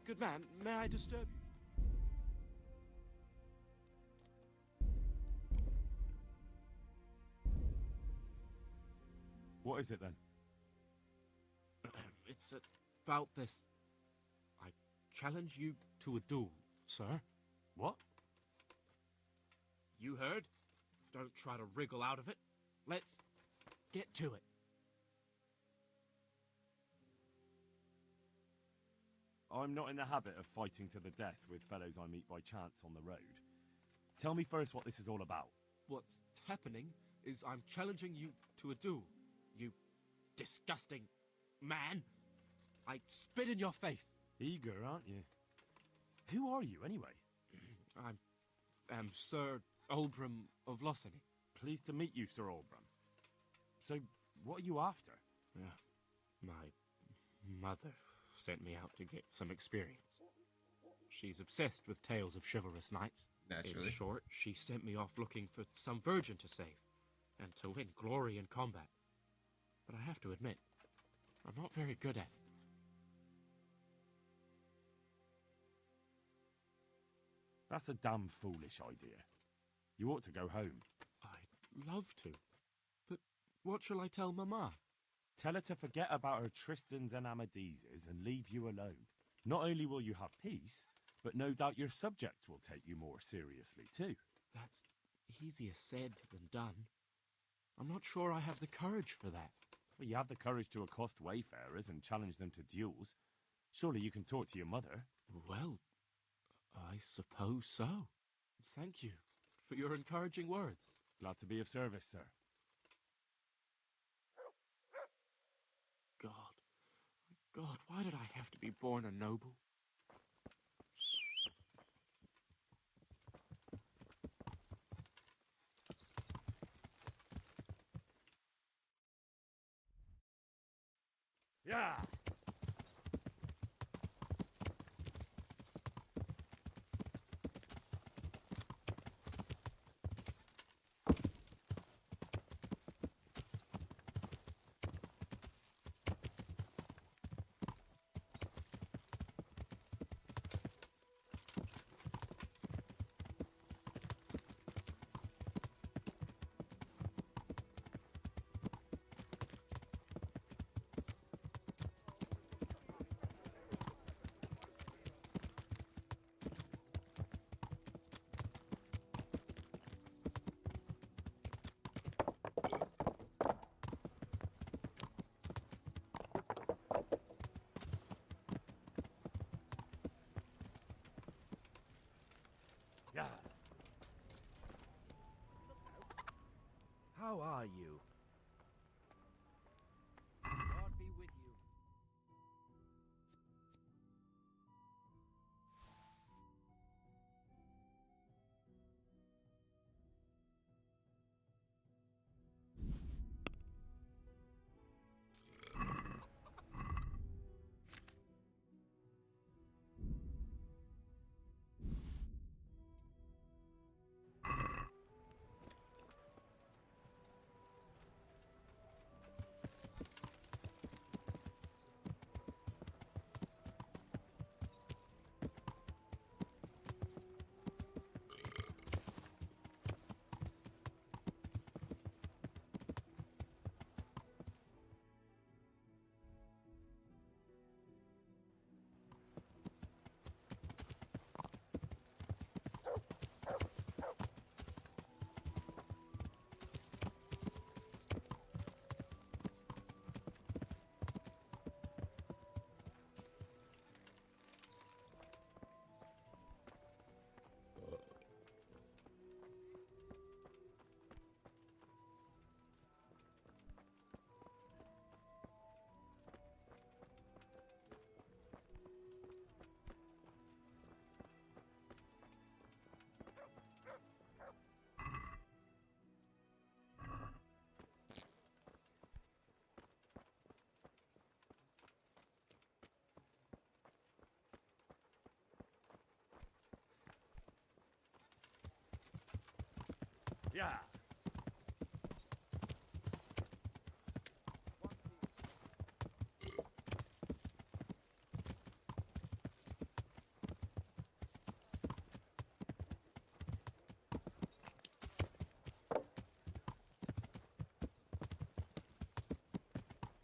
Good man, may I disturb you? What is it then? It's about this. I challenge you to a duel, sir. What? You heard? Don't try to wriggle out of it. Let's get to it. I'm not in the habit of fighting to the death with fellows I meet by chance on the road. Tell me first what this is all about. What's happening is I'm challenging you to a duel. You disgusting man. I spit in your face. Eager, aren't you? Who are you, anyway? I am Sir Oldbram of Lossany. Pleased to meet you, Sir Oldbram. So, what are you after? My mother sent me out to get some experience. She's obsessed with tales of chivalrous knights. Naturally. In short, she sent me off looking for some virgin to save, and to win glory in combat. But I have to admit, I'm not very good at it. That's a damn foolish idea. You ought to go home. I'd love to. But what shall I tell Mama? Tell her to forget about her Tristans and Amadises and leave you alone. Not only will you have peace, but no doubt your subjects will take you more seriously too. That's easier said than done. I'm not sure I have the courage for that. Well, you have the courage to accost wayfarers and challenge them to duels. Surely you can talk to your mother. Well, I suppose so. Thank you for your encouraging words. Glad to be of service, sir. God, why did I have to be born a noble? How are you? God be with you. Yeah.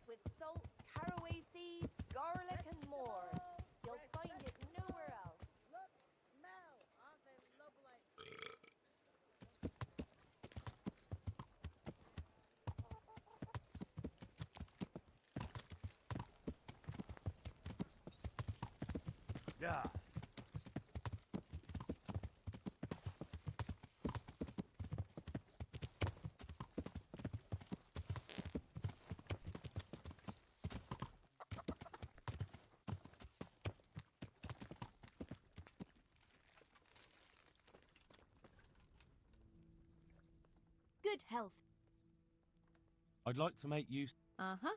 With salt, caraway seeds, garlic, and more. You'll find it nowhere else. Look, smell, aren't they lovely? Yeah. Good health. I'd like to make use Uh-huh.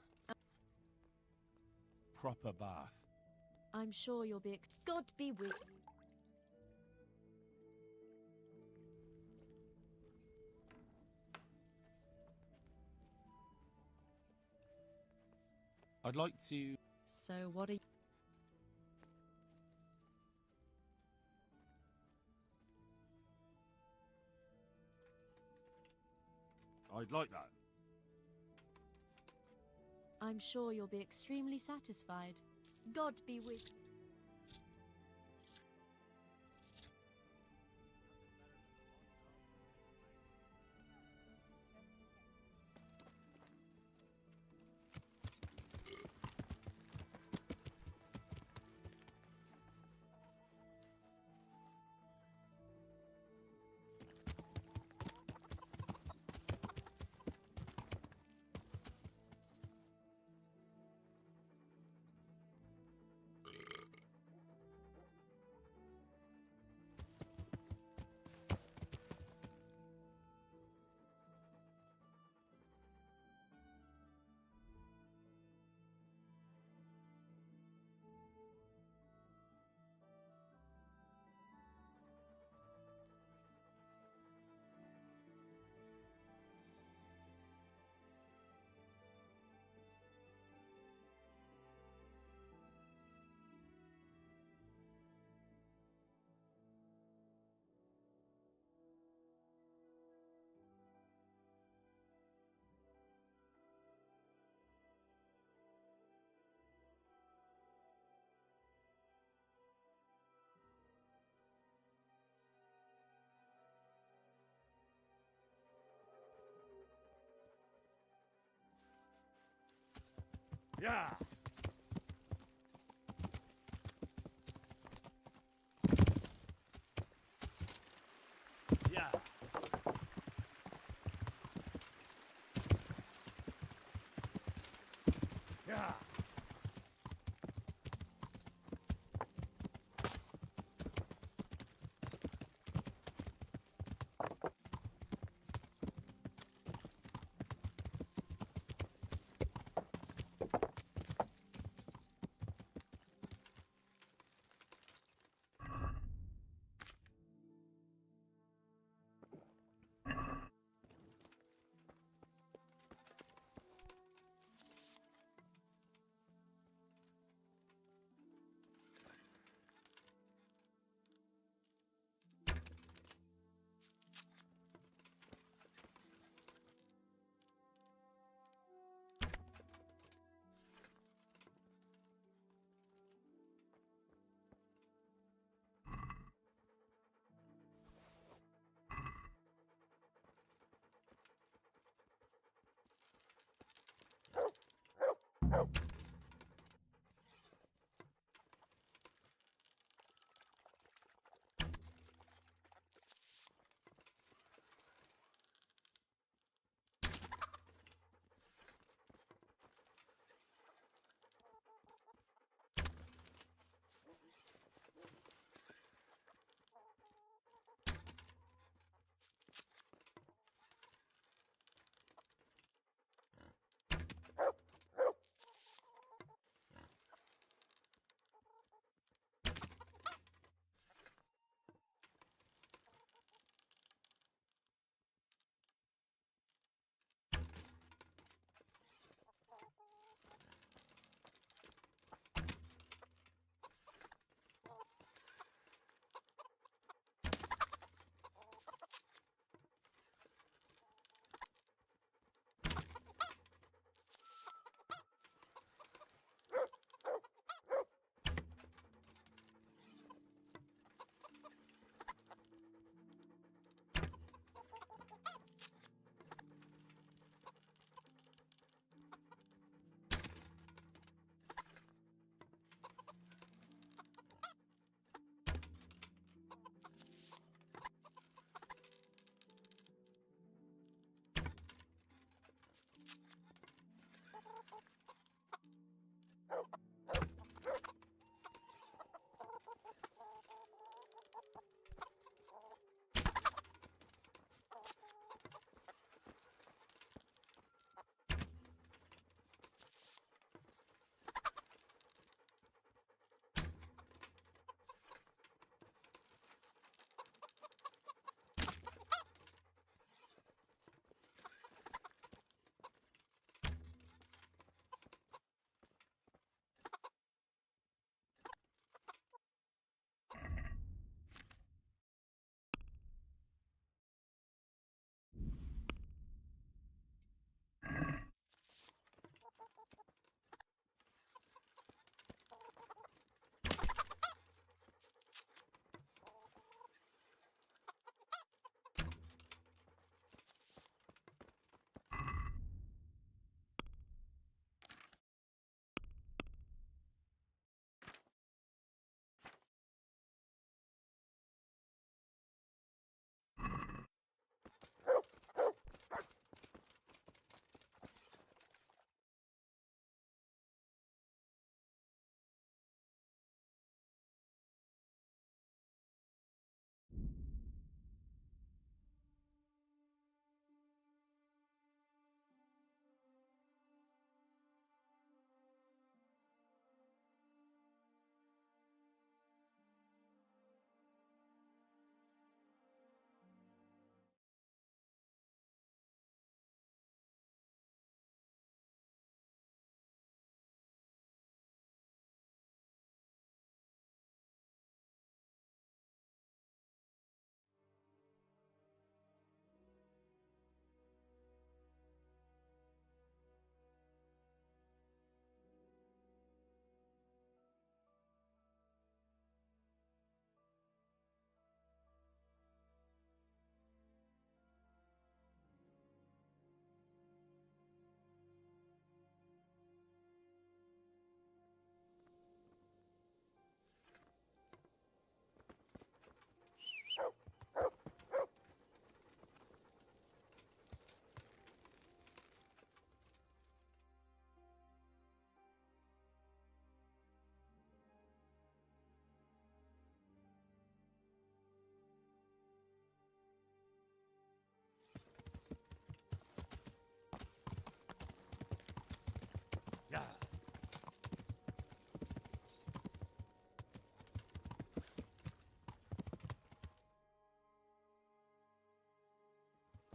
proper bath. I'm sure you'll be God be with. I'd like to. So what are you... I'd like that. I'm sure you'll be extremely satisfied. God be with. Yeah. Yeah.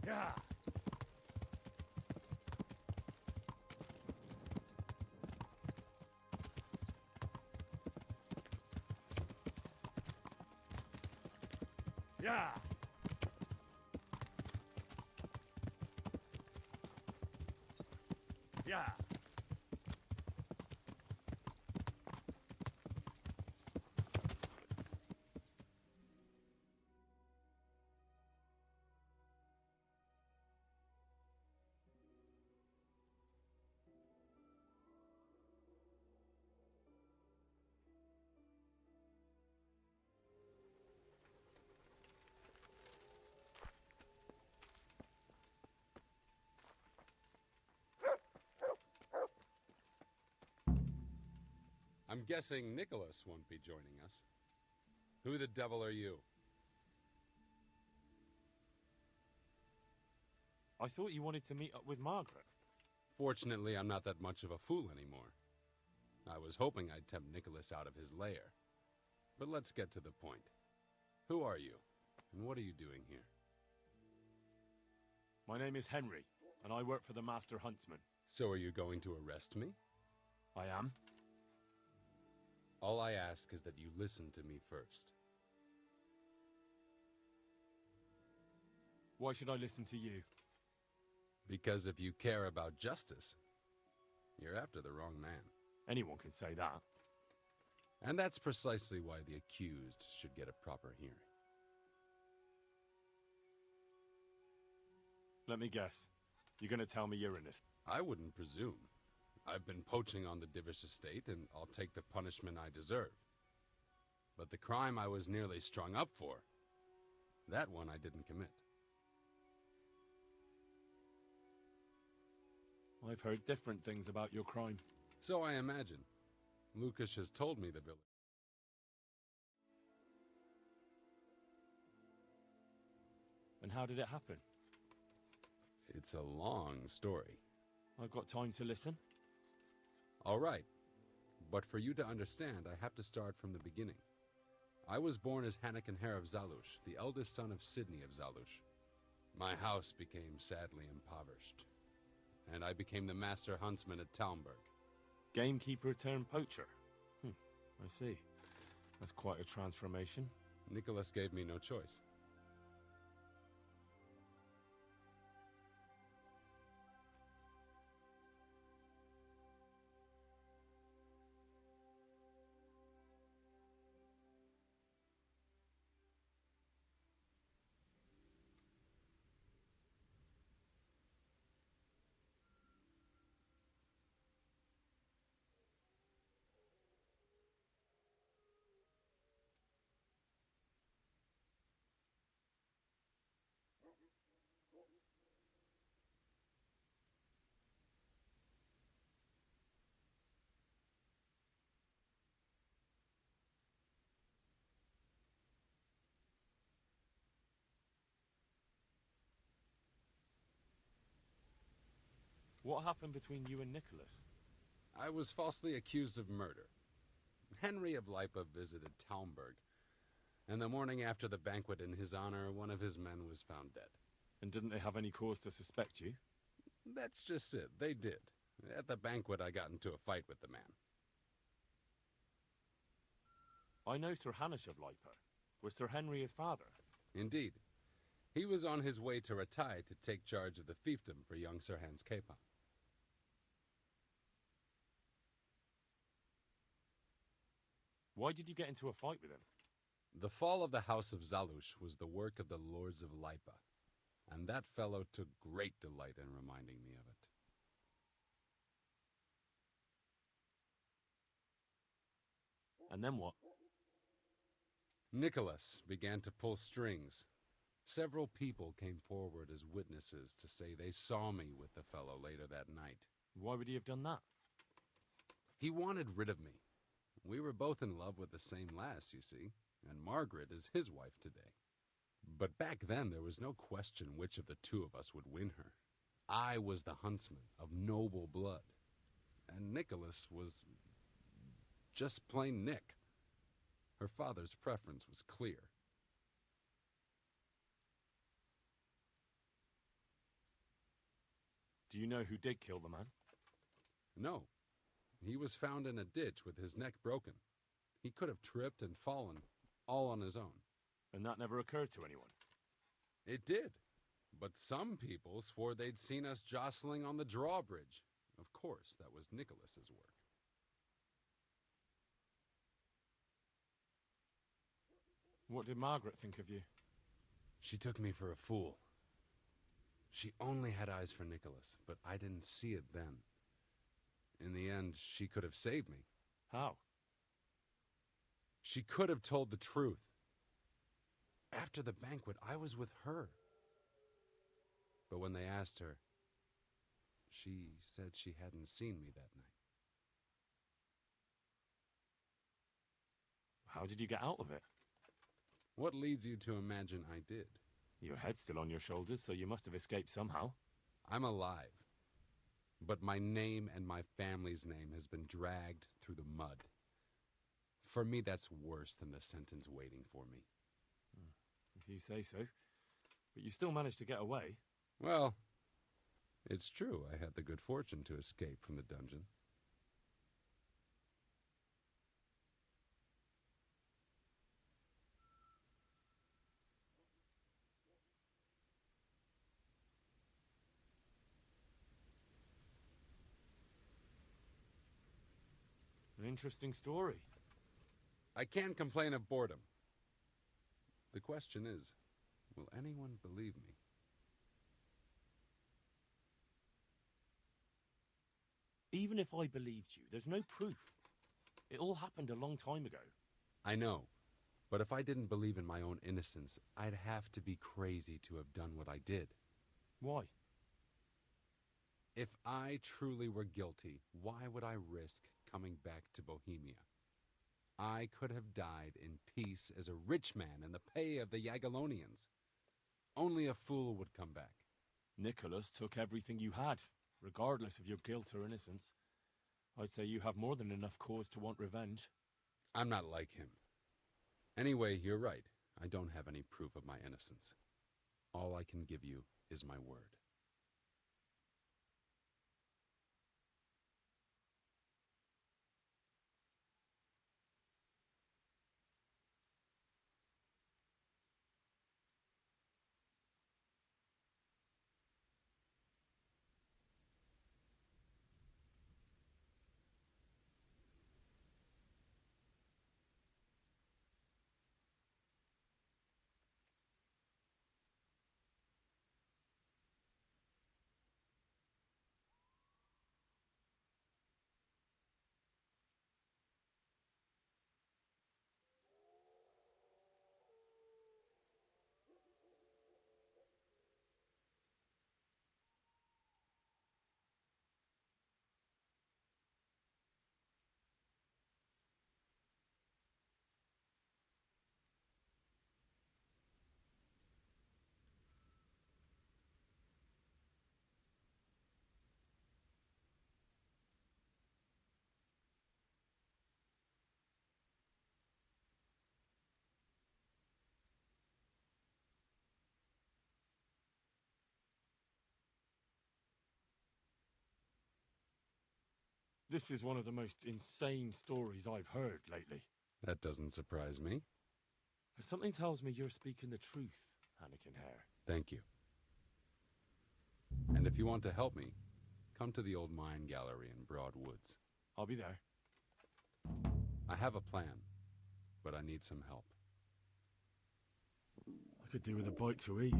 Yeah. Yeah. Yeah. I'm guessing Nicholas won't be joining us. Who the devil are you? I thought you wanted to meet up with Margaret. Fortunately, I'm not that much of a fool anymore. I was hoping I'd tempt Nicholas out of his lair. But let's get to the point. Who are you, and what are you doing here? My name is Henry, and I work for the Master Huntsman. So are you going to arrest me? I am. All I ask is that you listen to me first. Why should I listen to you? Because if you care about justice, you're after the wrong man. Anyone can say that. And that's precisely why the accused should get a proper hearing. Let me guess. You're going to tell me you're innocent. I wouldn't presume. I've been poaching on the Divish estate, and I'll take the punishment I deserve. But the crime I was nearly strung up for, that one I didn't commit. I've heard different things about your crime. So I imagine. Lucas has told me the village. And how did it happen? It's a long story. I've got time to listen. All right. But for you to understand, I have to start from the beginning. I was born as Hannikin Hare of Zalush, the eldest son of Sidney of Zalush. My house became sadly impoverished, and I became the master huntsman at Talmberg. Gamekeeper turned poacher. I see. That's quite a transformation. Nicholas gave me no choice. What happened between you and Nicholas? I was falsely accused of murder. Henry of Lipa visited Talmberg, and the morning after the banquet in his honor, one of his men was found dead. And didn't they have any cause to suspect you? That's just it. They did. At the banquet, I got into a fight with the man. I know Sir Hanish of Lipa. Was Sir Henry his father? Indeed. He was on his way to Ratai to take charge of the fiefdom for young Sir Hans Capon. Why did you get into a fight with him? The fall of the House of Zalush was the work of the Lords of Lipa, and that fellow took great delight in reminding me of it. And then what? Nicholas began to pull strings. Several people came forward as witnesses to say they saw me with the fellow later that night. Why would he have done that? He wanted rid of me. We were both in love with the same lass, you see, and Margaret is his wife today. But back then, there was no question which of the two of us would win her. I was the huntsman of noble blood, and Nicholas was just plain Nick. Her father's preference was clear. Do you know who did kill the man? No. He was found in a ditch with his neck broken. He could have tripped and fallen, all on his own. And that never occurred to anyone? It did. But some people swore they'd seen us jostling on the drawbridge. Of course, that was Nicholas's work. What did Margaret think of you? She took me for a fool. She only had eyes for Nicholas, but I didn't see it then. In the end, she could have saved me. How? She could have told the truth. After the banquet, I was with her. But when they asked her, she said she hadn't seen me that night. How did you get out of it? What leads you to imagine I did? Your head's still on your shoulders, so you must have escaped somehow. I'm alive. But my name and my family's name has been dragged through the mud. For me, that's worse than the sentence waiting for me. If you say so. But you still managed to get away. Well, it's true I had the good fortune to escape from the dungeon. An interesting story. I can't complain of boredom. The question is, will anyone believe me? Even if I believed you, there's no proof. It all happened a long time ago. I know, but if I didn't believe in my own innocence, I'd have to be crazy to have done what I did. Why? If I truly were guilty, why would I risk coming back to Bohemia? I could have died in peace as a rich man in the pay of the Jagiellonians. Only a fool would come back. Nicholas took everything you had, regardless of your guilt or innocence. I'd say you have more than enough cause to want revenge. I'm not like him. Anyway, you're right. I don't have any proof of my innocence. All I can give you is my word. This is one of the most insane stories I've heard lately. That doesn't surprise me. Something tells me you're speaking the truth, Anakin Hare. Thank you. And if you want to help me, come to the old mine gallery in Broad Woods. I'll be there. I have a plan, but I need some help. I could do with a bite to eat.